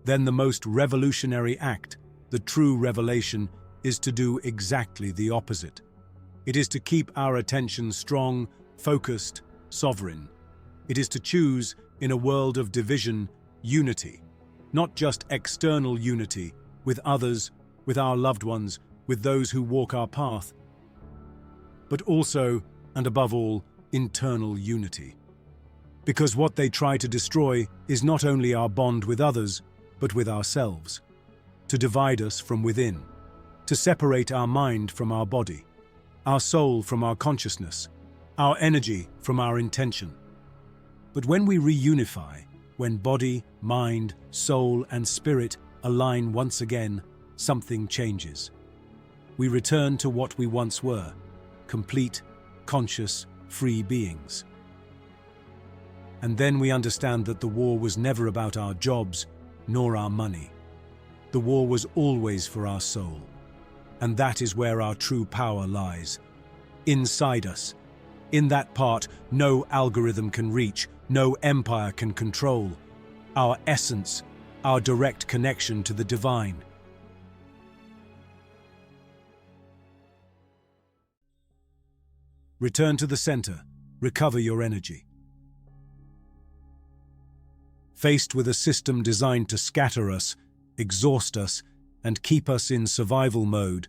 then the most revolutionary act, the true revelation, is to do exactly the opposite. It is to keep our attention strong, focused, sovereign. It is to choose, in a world of division, unity. Not just external unity, with others, with our loved ones, with those who walk our path, but also, and above all, internal unity. Because what they try to destroy is not only our bond with others, but with ourselves. To divide us from within. To separate our mind from our body. Our soul from our consciousness. Our energy from our intention. But when we reunify, when body, mind, soul, and spirit align once again, something changes. We return to what we once were: complete, conscious, free beings. And then we understand that the war was never about our jobs, nor our money. The war was always for our soul. And that is where our true power lies. Inside us. In that part no algorithm can reach, no empire can control. Our essence, our direct connection to the divine. Return to the center. Recover your energy. Faced with a system designed to scatter us, exhaust us, and keep us in survival mode,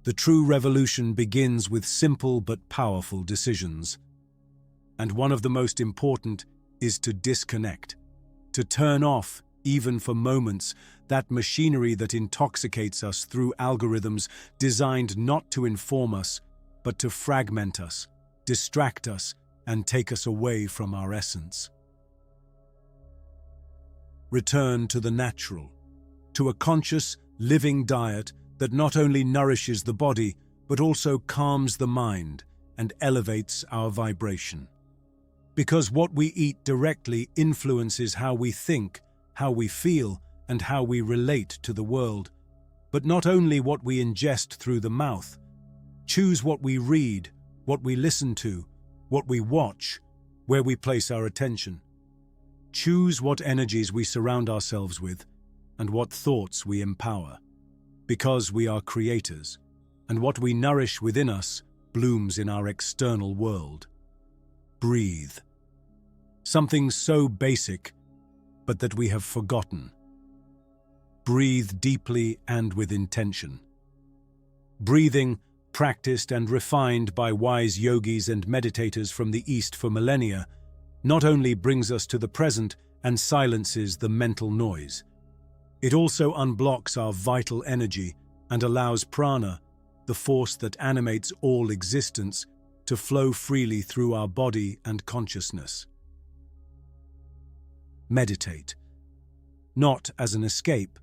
the true revolution begins with simple but powerful decisions. And one of the most important is to disconnect, to turn off, even for moments, that machinery that intoxicates us through algorithms designed not to inform us, but to fragment us, distract us, and take us away from our essence. Return to the natural, to a conscious, living diet that not only nourishes the body, but also calms the mind and elevates our vibration. Because what we eat directly influences how we think, how we feel, and how we relate to the world. But not only what we ingest through the mouth. Choose what we read, what we listen to, what we watch, where we place our attention. Choose what energies we surround ourselves with, and what thoughts we empower. Because we are creators, and what we nourish within us blooms in our external world. Breathe. Something so basic, but that we have forgotten. Breathe deeply and with intention. Breathing, practiced and refined by wise yogis and meditators from the East for millennia, not only brings us to the present and silences the mental noise, it also unblocks our vital energy and allows prana, the force that animates all existence, to flow freely through our body and consciousness. Meditate, not as an escape,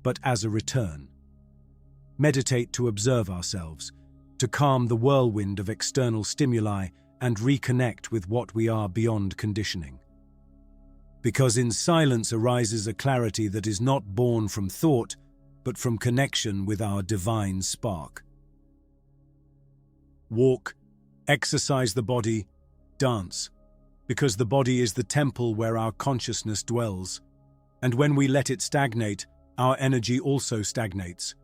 but as a return. Meditate to observe ourselves, to calm the whirlwind of external stimuli and reconnect with what we are beyond conditioning. because in silence arises a clarity that is not born from thought, but from connection with our divine spark. Walk, exercise the body, dance, because the body is the temple where our consciousness dwells, and when we let it stagnate, our energy also stagnates.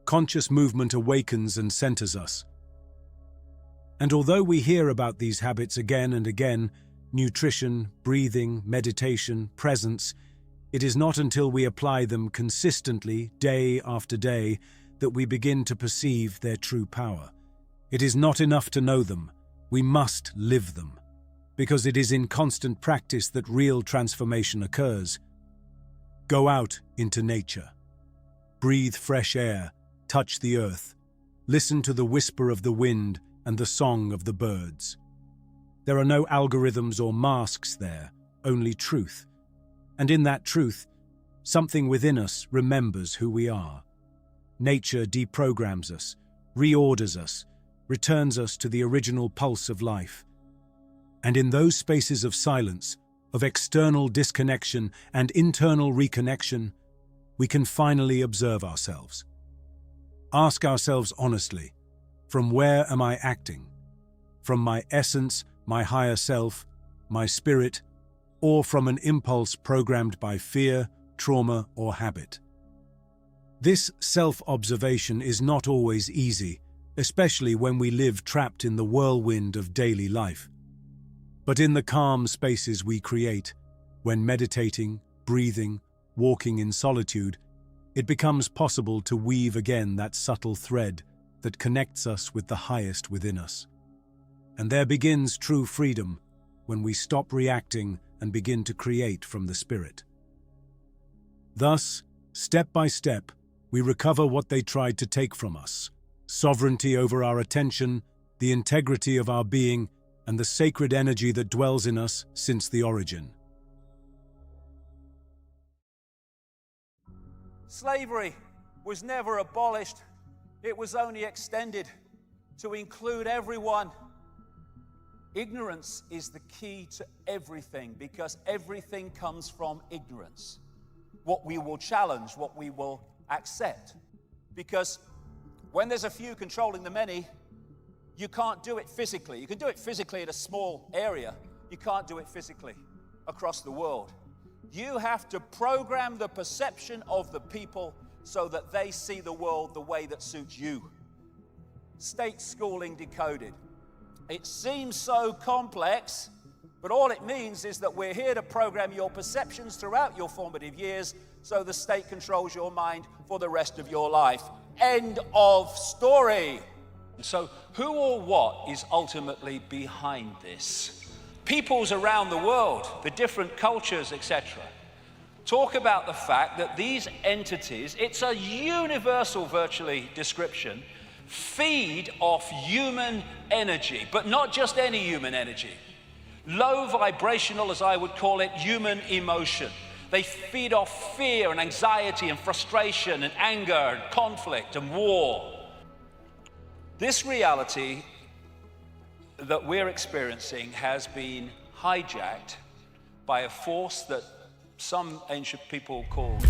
Conscious movement awakens and centers us. And although we hear about these habits again and again, nutrition, breathing, meditation, presence, it is not until we apply them consistently, day after day, that we begin to perceive their true power. It is not enough to know them, we must live them, because it is in constant practice that real transformation occurs. Go out into nature. Breathe fresh air, touch the earth, listen to the whisper of the wind and the song of the birds. There are no algorithms or masks there, only truth. And in that truth, something within us remembers who we are. Nature deprograms us, reorders us, returns us to the original pulse of life. And in those spaces of silence, of external disconnection and internal reconnection, we can finally observe ourselves. Ask ourselves honestly, from where am I acting? From my essence, my higher self, my spirit, or from an impulse programmed by fear, trauma, or habit? This self-observation is not always easy, especially when we live trapped in the whirlwind of daily life. But in the calm spaces we create, when meditating, breathing, walking in solitude, it becomes possible to weave again that subtle thread that connects us with the highest within us. And there begins true freedom when we stop reacting and begin to create from the spirit. Thus, step by step, we recover what they tried to take from us: sovereignty over our attention, the integrity of our being, and the sacred energy that dwells in us since the origin. Slavery was never abolished. It was only extended to include everyone. Ignorance is the key to everything, because everything comes from ignorance. What we will challenge, what we will accept. Because when there's a few controlling the many, you can't do it physically. You can do it physically in a small area. You can't do it physically across the world. You have to program the perception of the people so that they see the world the way that suits you. State schooling decoded. It seems so complex, but all it means is that we're here to program your perceptions throughout your formative years so the state controls your mind for the rest of your life. End of story. So who or what is ultimately behind this? Peoples around the world, the different cultures, etc., talk about the fact that these entities, it's a universal virtually description, feed off human energy, but not just any human energy. Low vibrational, as I would call it, human emotion. They feed off fear and anxiety and frustration and anger and conflict and war. This reality that we're experiencing has been hijacked by a force that some ancient people called.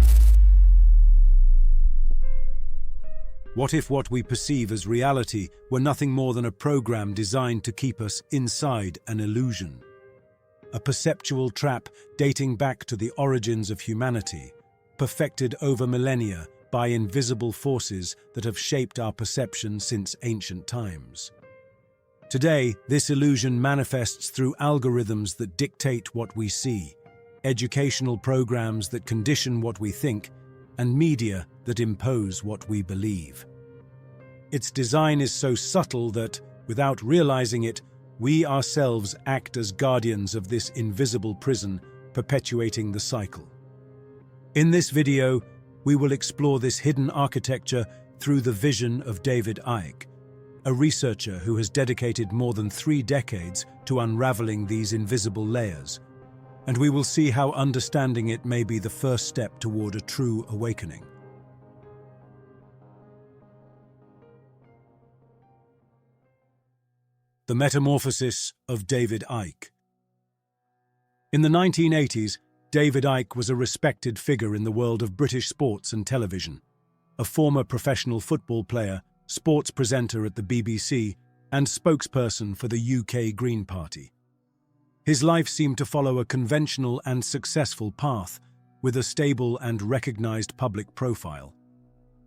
What if what we perceive as reality were nothing more than a program designed to keep us inside an illusion? A perceptual trap dating back to the origins of humanity, perfected over millennia by invisible forces that have shaped our perception since ancient times. Today, this illusion manifests through algorithms that dictate what we see, educational programs that condition what we think, and media that impose what we believe. Its design is so subtle that, without realizing it, we ourselves act as guardians of this invisible prison, perpetuating the cycle. In this video, we will explore this hidden architecture through the vision of David Icke, a researcher who has dedicated more than 3 decades to unraveling these invisible layers, and we will see how understanding it may be the first step toward a true awakening. The Metamorphosis of David Icke. In the 1980s, David Icke was a respected figure in the world of British sports and television. A former professional football player, sports presenter at the BBC, and spokesperson for the UK Green Party. His life seemed to follow a conventional and successful path, with a stable and recognized public profile.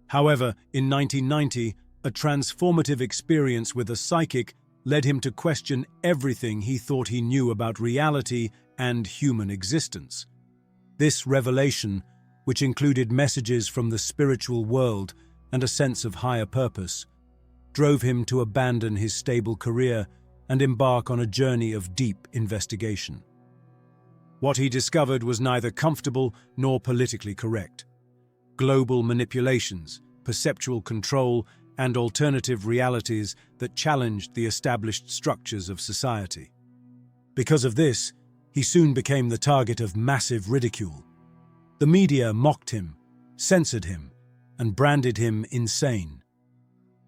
However, in 1990, a transformative experience with a psychic led him to question everything he thought he knew about reality and human existence. This revelation, which included messages from the spiritual world and a sense of higher purpose, drove him to abandon his stable career and embark on a journey of deep investigation. What he discovered was neither comfortable nor politically correct. Global manipulations, perceptual control, and alternative realities that challenged the established structures of society. Because of this, he soon became the target of massive ridicule. The media mocked him, censored him, and branded him insane.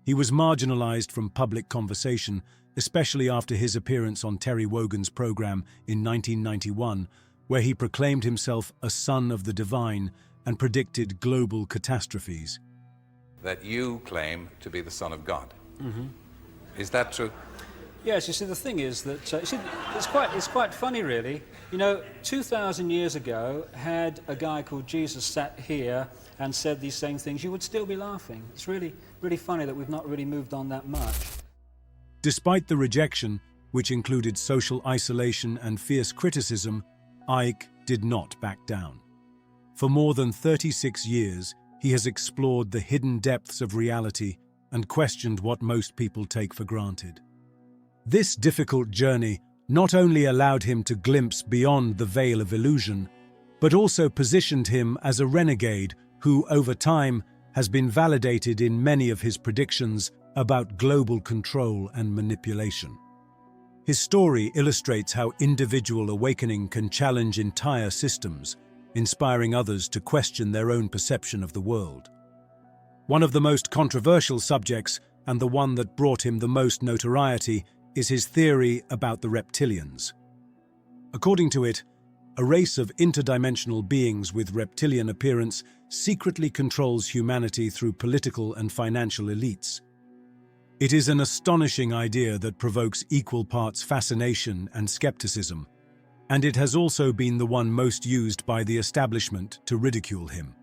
He was marginalized from public conversation, especially after his appearance on Terry Wogan's program in 1991, where he proclaimed himself a son of the divine and predicted global catastrophes. That you claim to be the Son of God. Is that true? Yes, you see, the thing is that it's quite funny, really. You know, 2,000 years ago, had a guy called Jesus sat here and said these same things, you would still be laughing. It's really, really funny that we've not really moved on that much. Despite the rejection, which included social isolation and fierce criticism, Icke did not back down. For more than 36 years, he has explored the hidden depths of reality and questioned what most people take for granted. This difficult journey not only allowed him to glimpse beyond the veil of illusion, but also positioned him as a renegade who, over time, has been validated in many of his predictions about global control and manipulation. His story illustrates how individual awakening can challenge entire systems, inspiring others to question their own perception of the world. One of the most controversial subjects, and the one that brought him the most notoriety, is his theory about the reptilians. According to it, a race of interdimensional beings with reptilian appearance secretly controls humanity through political and financial elites. It is an astonishing idea that provokes equal parts fascination and skepticism, and it has also been the one most used by the establishment to ridicule him.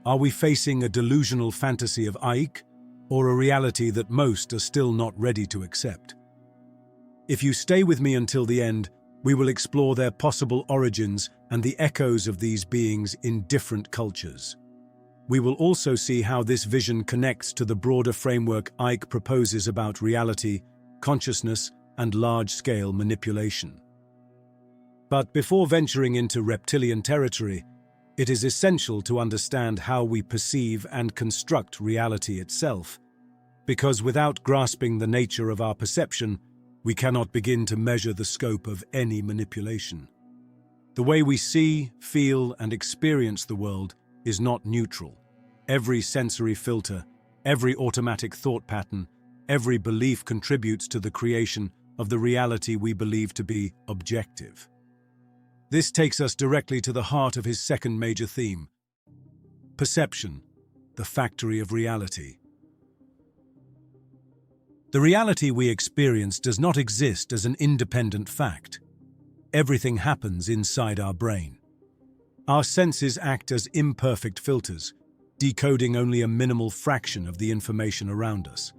Are we facing a delusional fantasy of Icke, or a reality that most are still not ready to accept? If you stay with me until the end, we will explore their possible origins and the echoes of these beings in different cultures. We will also see how this vision connects to the broader framework Icke proposes about reality, consciousness, and large-scale manipulation. But before venturing into reptilian territory, it is essential to understand how we perceive and construct reality itself, because without grasping the nature of our perception, we cannot begin to measure the scope of any manipulation. The way we see, feel, and experience the world is not neutral. Every sensory filter, every automatic thought pattern, every belief contributes to the creation of the reality we believe to be objective. This takes us directly to the heart of his second major theme: perception, the factory of reality. The reality we experience does not exist as an independent fact. Everything happens inside our brain. Our senses act as imperfect filters, decoding only a minimal fraction of the information around us.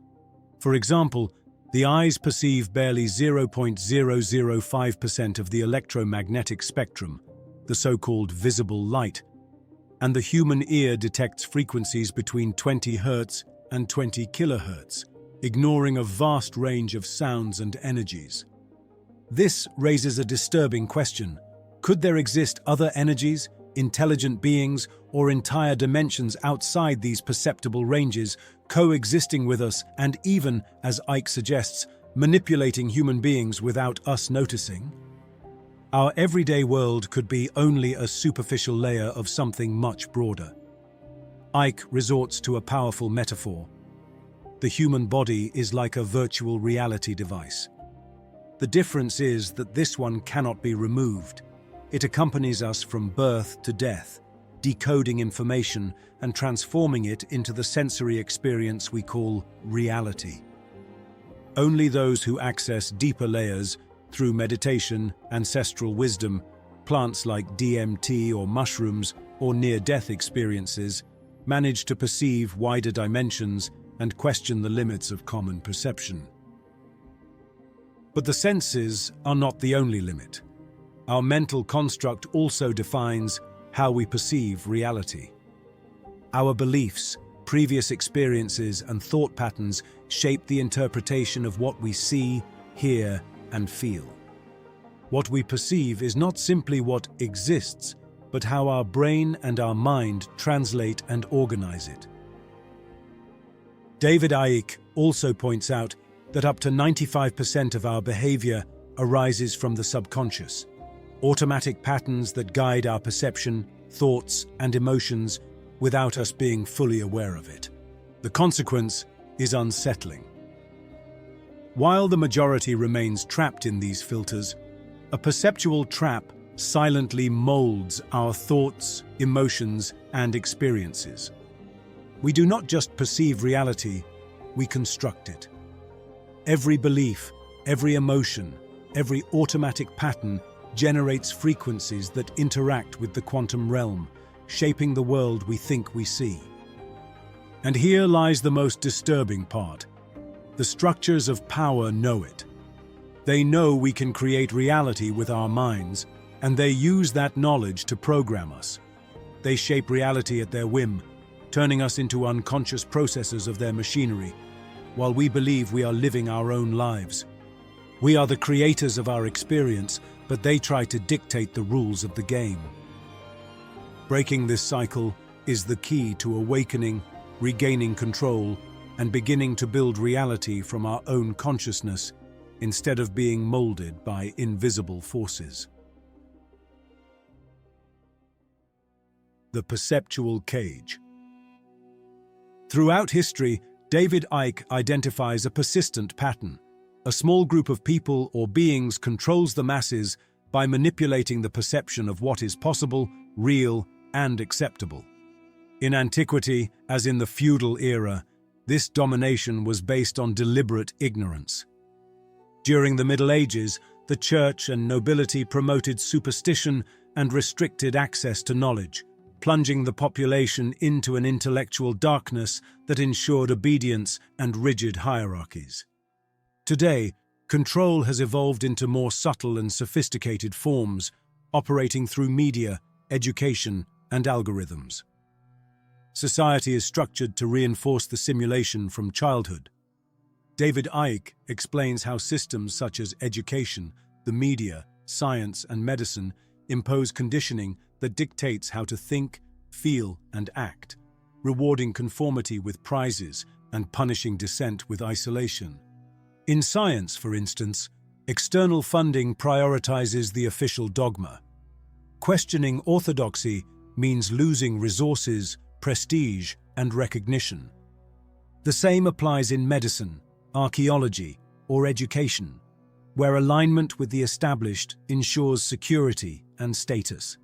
For example, the eyes perceive barely 0.005% of the electromagnetic spectrum, the so-called visible light, and the human ear detects frequencies between 20 Hz and 20 kHz, ignoring a vast range of sounds and energies. This raises a disturbing question. Could there exist other energies, intelligent beings, or entire dimensions outside these perceptible ranges, coexisting with us and even, as Icke suggests, manipulating human beings without us noticing? Our everyday world could be only a superficial layer of something much broader. Icke resorts to a powerful metaphor. The human body is like a virtual reality device. The difference is that this one cannot be removed. It accompanies us from birth to death, decoding information and transforming it into the sensory experience we call reality. Only those who access deeper layers through meditation, ancestral wisdom, plants like DMT or mushrooms, or near-death experiences, manage to perceive wider dimensions and question the limits of common perception. But the senses are not the only limit. Our mental construct also defines how we perceive reality. Our beliefs, previous experiences, and thought patterns shape the interpretation of what we see, hear, and feel. What we perceive is not simply what exists, but how our brain and our mind translate and organize it. David Icke also points out that up to 95% of our behavior arises from the subconscious, automatic patterns that guide our perception, thoughts, and emotions without us being fully aware of it. The consequence is unsettling. While the majority remains trapped in these filters, a perceptual trap silently molds our thoughts, emotions, and experiences. We do not just perceive reality, we construct it. Every belief, every emotion, every automatic pattern generates frequencies that interact with the quantum realm, shaping the world we think we see. And here lies the most disturbing part. The structures of power know it. They know we can create reality with our minds, and they use that knowledge to program us. They shape reality at their whim, turning us into unconscious processors of their machinery, while we believe we are living our own lives. We are the creators of our experience, but they try to dictate the rules of the game. Breaking this cycle is the key to awakening, regaining control, and beginning to build reality from our own consciousness instead of being molded by invisible forces. The perceptual cage. Throughout history, David Icke identifies a persistent pattern. A small group of people or beings controls the masses by manipulating the perception of what is possible, real, and acceptable. In antiquity, as in the feudal era, this domination was based on deliberate ignorance. During the Middle Ages, the church and nobility promoted superstition and restricted access to knowledge, plunging the population into an intellectual darkness that ensured obedience and rigid hierarchies. Today, control has evolved into more subtle and sophisticated forms, operating through media, education, and algorithms. Society is structured to reinforce the simulation from childhood. David Icke explains how systems such as education, the media, science, and medicine impose conditioning that dictates how to think, feel, and act, rewarding conformity with prizes and punishing dissent with isolation. In science, for instance, external funding prioritizes the official dogma. Questioning orthodoxy means losing resources, prestige, and recognition. The same applies in medicine, archaeology, or education, where alignment with the established ensures security and status.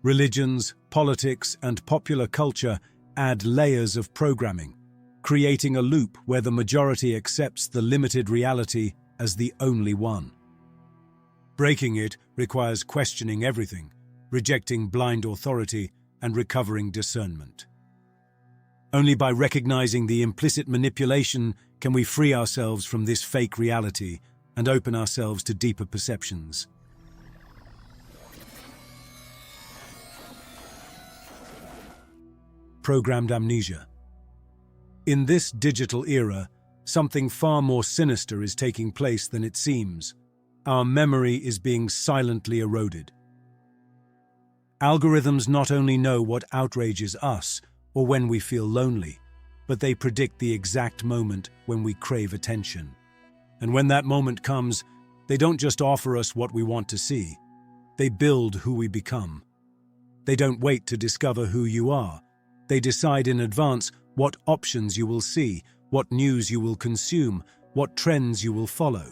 Religions, politics, and popular culture add layers of programming, creating a loop where the majority accepts the limited reality as the only one. Breaking it requires questioning everything, rejecting blind authority, and recovering discernment. Only by recognizing the implicit manipulation can we free ourselves from this fake reality and open ourselves to deeper perceptions. Programmed amnesia. In this digital era, something far more sinister is taking place than it seems. Our memory is being silently eroded. Algorithms not only know what outrages us or when we feel lonely, but they predict the exact moment when we crave attention. And when that moment comes, they don't just offer us what we want to see. They build who we become. They don't wait to discover who you are. They decide in advance what options you will see, what news you will consume, what trends you will follow.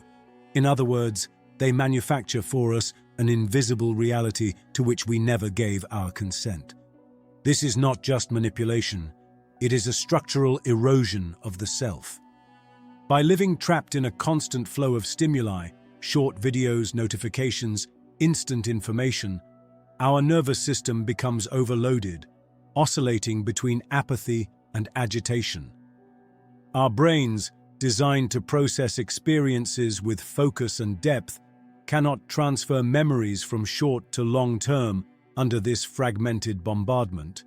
In other words, they manufacture for us an invisible reality to which we never gave our consent. This is not just manipulation, it is a structural erosion of the self. By living trapped in a constant flow of stimuli, short videos, notifications, instant information, our nervous system becomes overloaded, oscillating between apathy and agitation. Our brains, designed to process experiences with focus and depth, cannot transfer memories from short to long term under this fragmented bombardment.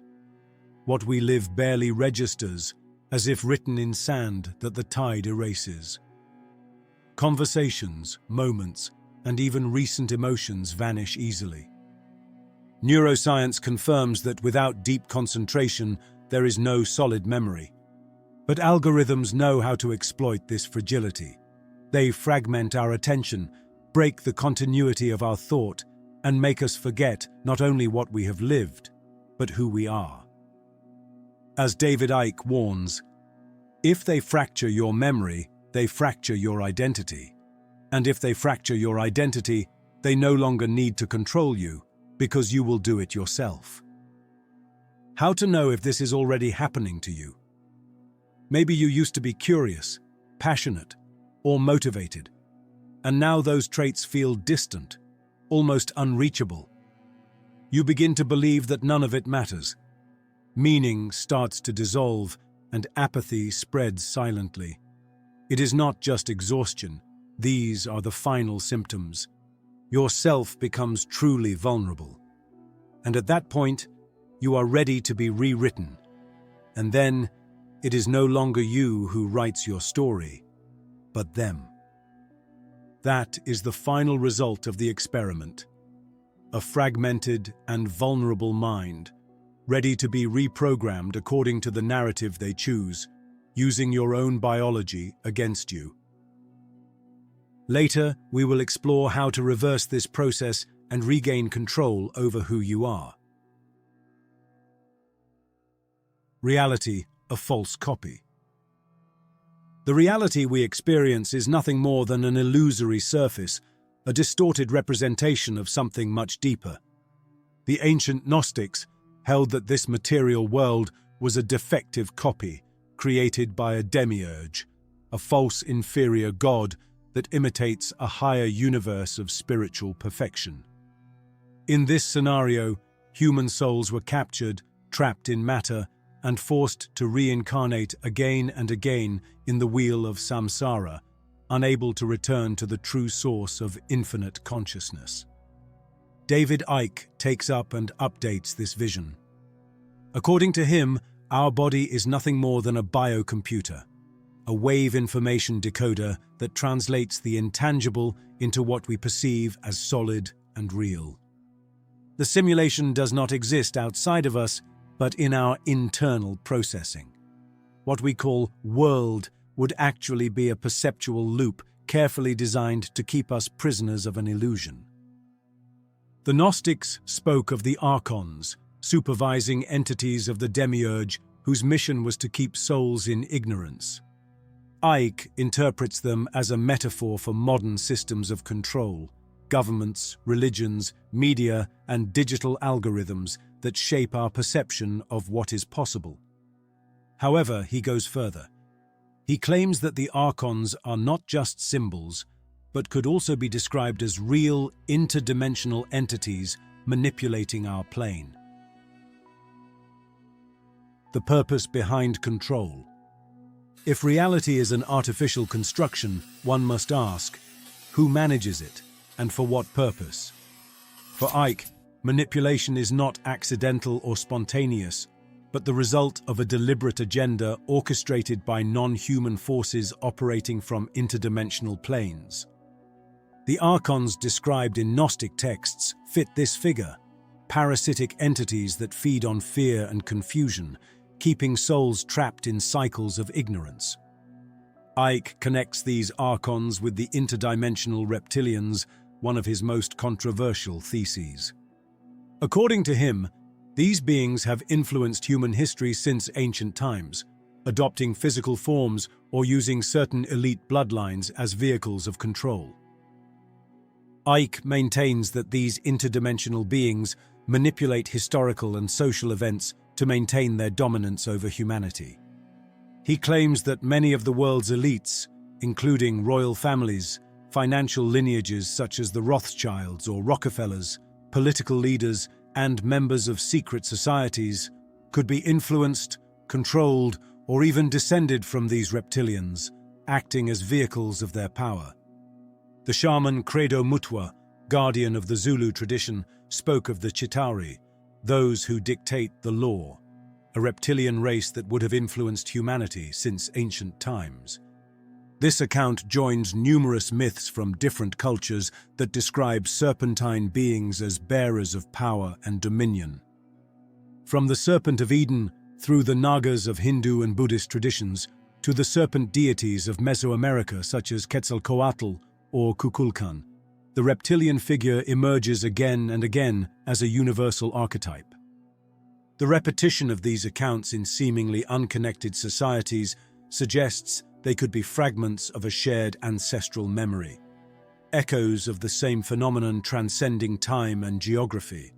What we live barely registers, as if written in sand that the tide erases. Conversations, moments, and even recent emotions vanish easily. Neuroscience confirms that without deep concentration, there is no solid memory. But algorithms know how to exploit this fragility. They fragment our attention, break the continuity of our thought, and make us forget not only what we have lived, but who we are. As David Icke warns, if they fracture your memory, they fracture your identity. And if they fracture your identity, they no longer need to control you, because you will do it yourself. How to know if this is already happening to you? Maybe you used to be curious, passionate, or motivated, and now those traits feel distant, almost unreachable. You begin to believe that none of it matters. Meaning starts to dissolve, and apathy spreads silently. It is not just exhaustion. These are the final symptoms. Your self becomes truly vulnerable. And at that point, you are ready to be rewritten. And then, it is no longer you who writes your story, but them. That is the final result of the experiment. A fragmented and vulnerable mind, ready to be reprogrammed according to the narrative they choose, using your own biology against you. Later, we will explore how to reverse this process and regain control over who you are. Reality, a false copy. The reality we experience is nothing more than an illusory surface, a distorted representation of something much deeper. The ancient Gnostics held that this material world was a defective copy, created by a demiurge, a false inferior god that imitates a higher universe of spiritual perfection. In this scenario, human souls were captured, trapped in matter, and forced to reincarnate again and again in the wheel of samsara, unable to return to the true source of infinite consciousness. David Icke takes up and updates this vision. According to him, our body is nothing more than a biocomputer, a wave information decoder that translates the intangible into what we perceive as solid and real. The simulation does not exist outside of us, but in our internal processing. What we call world would actually be a perceptual loop carefully designed to keep us prisoners of an illusion. The Gnostics spoke of the archons, supervising entities of the demiurge whose mission was to keep souls in ignorance. Icke interprets them as a metaphor for modern systems of control, governments, religions, media, and digital algorithms that shape our perception of what is possible. However, he goes further. He claims that the archons are not just symbols, but could also be described as real, interdimensional entities manipulating our plane. The purpose behind control. If reality is an artificial construction, one must ask, who manages it, and for what purpose? For Icke, manipulation is not accidental or spontaneous, but the result of a deliberate agenda orchestrated by non-human forces operating from interdimensional planes. The archons described in Gnostic texts fit this figure, parasitic entities that feed on fear and confusion, keeping souls trapped in cycles of ignorance. Icke connects these archons with the interdimensional reptilians, one of his most controversial theses. According to him, these beings have influenced human history since ancient times, adopting physical forms or using certain elite bloodlines as vehicles of control. Icke maintains that these interdimensional beings manipulate historical and social events to maintain their dominance over humanity. He claims that many of the world's elites, including royal families, financial lineages such as the Rothschilds or Rockefellers, political leaders, and members of secret societies, could be influenced, controlled, or even descended from these reptilians, acting as vehicles of their power. The shaman Credo Mutwa, guardian of the Zulu tradition, spoke of the Chitauri, those who dictate the law, a reptilian race that would have influenced humanity since ancient times. This account joins numerous myths from different cultures that describe serpentine beings as bearers of power and dominion. From the Serpent of Eden, through the Nagas of Hindu and Buddhist traditions, to the serpent deities of Mesoamerica such as Quetzalcoatl or Kukulkan, the reptilian figure emerges again and again as a universal archetype. The repetition of these accounts in seemingly unconnected societies suggests they could be fragments of a shared ancestral memory, echoes of the same phenomenon transcending time and geography.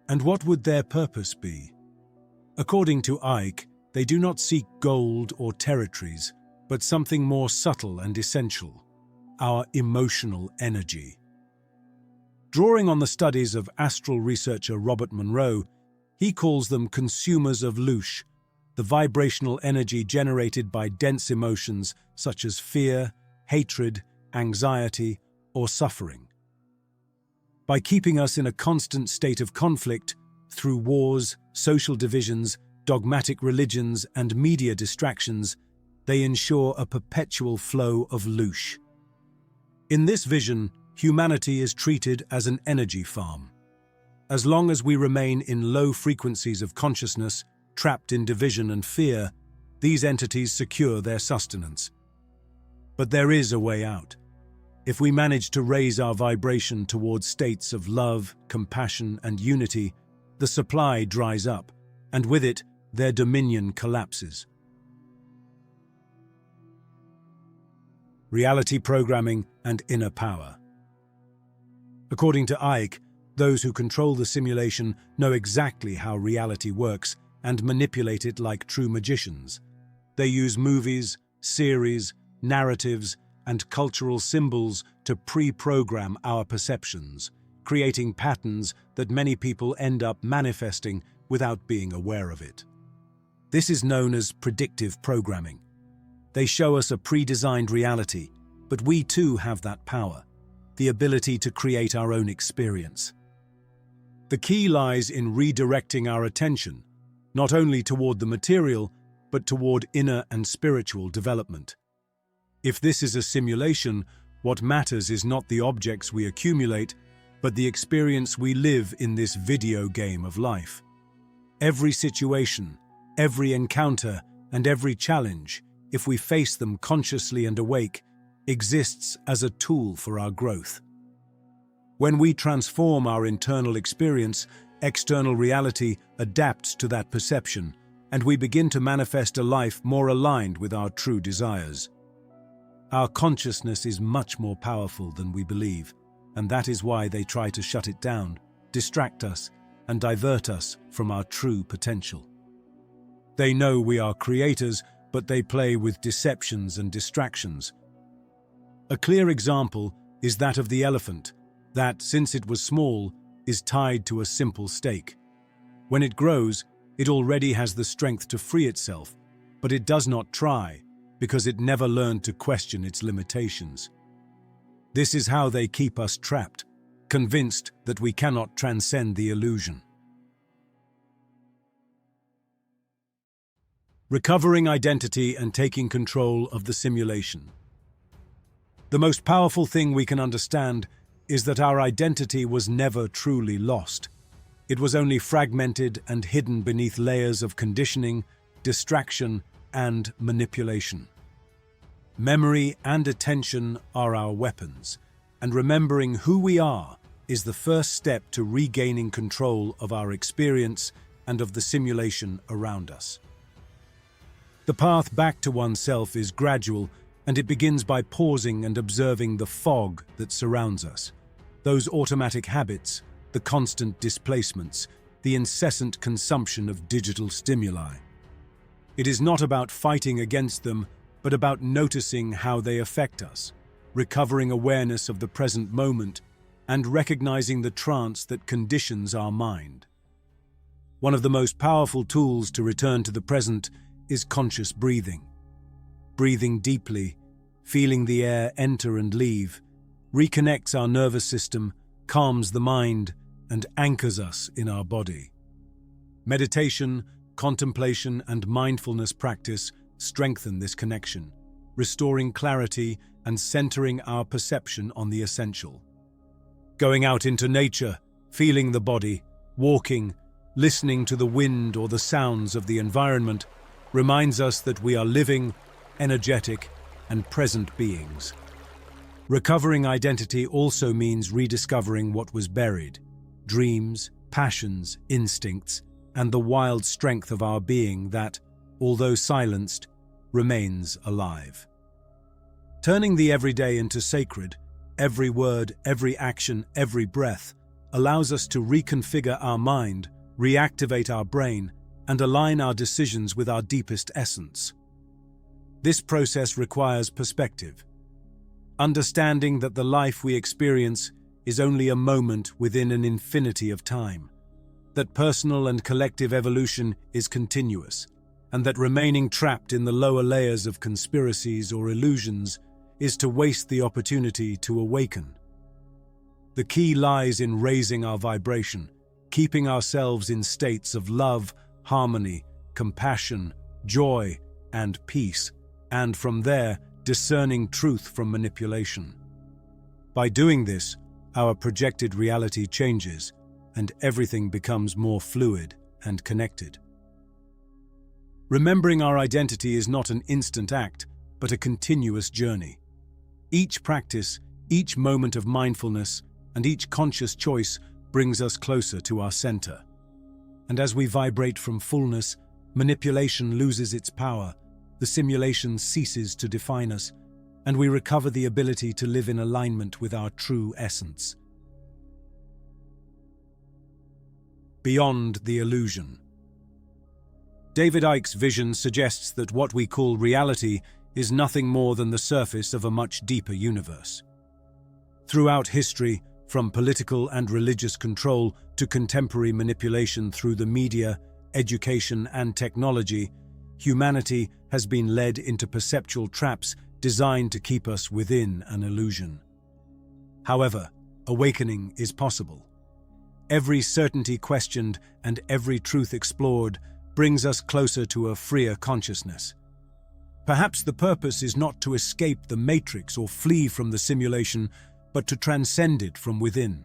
And what would their purpose be? According to Icke, they do not seek gold or territories, but something more subtle and essential: our emotional energy. Drawing on the studies of astral researcher Robert Monroe, he calls them consumers of loosh, the vibrational energy generated by dense emotions such as fear, hatred, anxiety, or suffering. By keeping us in a constant state of conflict through wars, social divisions, dogmatic religions, and media distractions, they ensure a perpetual flow of loosh. In this vision, humanity is treated as an energy farm. As long as we remain in low frequencies of consciousness, trapped in division and fear, these entities secure their sustenance. But there is a way out. If we manage to raise our vibration towards states of love, compassion, and unity, the supply dries up, and with it, their dominion collapses. Reality programming and inner power. According to Icke, those who control the simulation know exactly how reality works and manipulate it like true magicians. They use movies, series, narratives, and cultural symbols to pre-program our perceptions, creating patterns that many people end up manifesting without being aware of it. This is known as predictive programming. They show us a pre-designed reality, but we too have that power, the ability to create our own experience. The key lies in redirecting our attention, not only toward the material, but toward inner and spiritual development. If this is a simulation, what matters is not the objects we accumulate, but the experience we live in this video game of life. Every situation, every encounter, and every challenge, if we face them consciously and awake, exists as a tool for our growth. When we transform our internal experience, external reality adapts to that perception, and we begin to manifest a life more aligned with our true desires. Our consciousness is much more powerful than we believe, and that is why they try to shut it down, distract us, and divert us from our true potential. They know we are creators, but they play with deceptions and distractions. A clear example is that of the elephant, that, since it was small, is tied to a simple stake. When it grows, it already has the strength to free itself, but it does not try, because it never learned to question its limitations. This is how they keep us trapped, convinced that we cannot transcend the illusion. Recovering identity and taking control of the simulation. The most powerful thing we can understand is that our identity was never truly lost. It was only fragmented and hidden beneath layers of conditioning, distraction, and manipulation. Memory and attention are our weapons, and remembering who we are is the first step to regaining control of our experience and of the simulation around us. The path back to oneself is gradual, And it begins by pausing and observing the fog that surrounds us. Those automatic habits, the constant displacements, the incessant consumption of digital stimuli. It is not about fighting against them, but about noticing how they affect us, recovering awareness of the present moment, and recognizing the trance that conditions our mind. One of the most powerful tools to return to the present is conscious breathing. Breathing deeply, feeling the air enter and leave, reconnects our nervous system, calms the mind, and anchors us in our body. Meditation, contemplation, and mindfulness practice strengthen this connection, restoring clarity and centering our perception on the essential. Going out into nature, feeling the body, walking, listening to the wind or the sounds of the environment reminds us that we are living, energetic, and present beings. Recovering identity also means rediscovering what was buried: dreams, passions, instincts, and the wild strength of our being that, although silenced, remains alive. Turning the everyday into sacred, every word, every action, every breath allows us to reconfigure our mind, reactivate our brain, and align our decisions with our deepest essence. This process requires perspective, understanding that the life we experience is only a moment within an infinity of time, that personal and collective evolution is continuous, and that remaining trapped in the lower layers of conspiracies or illusions is to waste the opportunity to awaken. The key lies in raising our vibration, keeping ourselves in states of love, harmony, compassion, joy, and peace, and from there, discerning truth from manipulation. By doing this, our projected reality changes, and everything becomes more fluid and connected. Remembering our identity is not an instant act, but a continuous journey. Each practice, each moment of mindfulness, and each conscious choice brings us closer to our center. And as we vibrate from fullness, manipulation loses its power, the simulation ceases to define us, and we recover the ability to live in alignment with our true essence. Beyond the illusion. David Icke's vision suggests that what we call reality is nothing more than the surface of a much deeper universe. Throughout history, from political and religious control to contemporary manipulation through the media, education, and technology, humanity has been led into perceptual traps designed to keep us within an illusion. However, awakening is possible. Every certainty questioned and every truth explored brings us closer to a freer consciousness. Perhaps the purpose is not to escape the matrix or flee from the simulation, but to transcend it from within.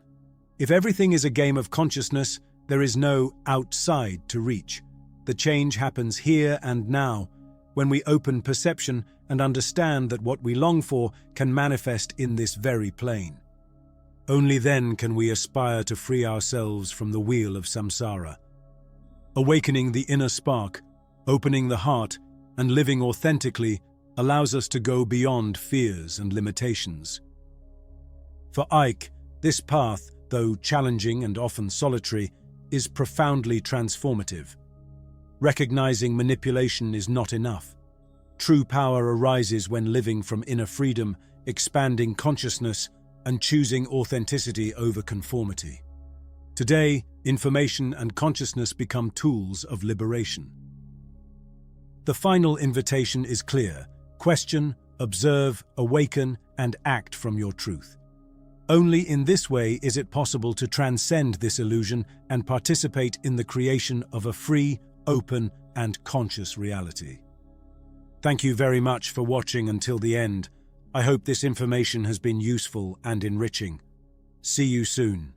If everything is a game of consciousness, there is no outside to reach. The change happens here and now, when we open perception and understand that what we long for can manifest in this very plane. Only then can we aspire to free ourselves from the wheel of samsara. Awakening the inner spark, opening the heart, and living authentically allows us to go beyond fears and limitations. For Icke, this path, though challenging and often solitary, is profoundly transformative. Recognizing manipulation is not enough. True power arises when living from inner freedom, expanding consciousness, and choosing authenticity over conformity. Today, information and consciousness become tools of liberation. The final invitation is clear: question, observe, awaken, and act from your truth. Only in this way is it possible to transcend this illusion and participate in the creation of a free, open, and conscious reality. Thank you very much for watching until the end. I hope this information has been useful and enriching. See you soon.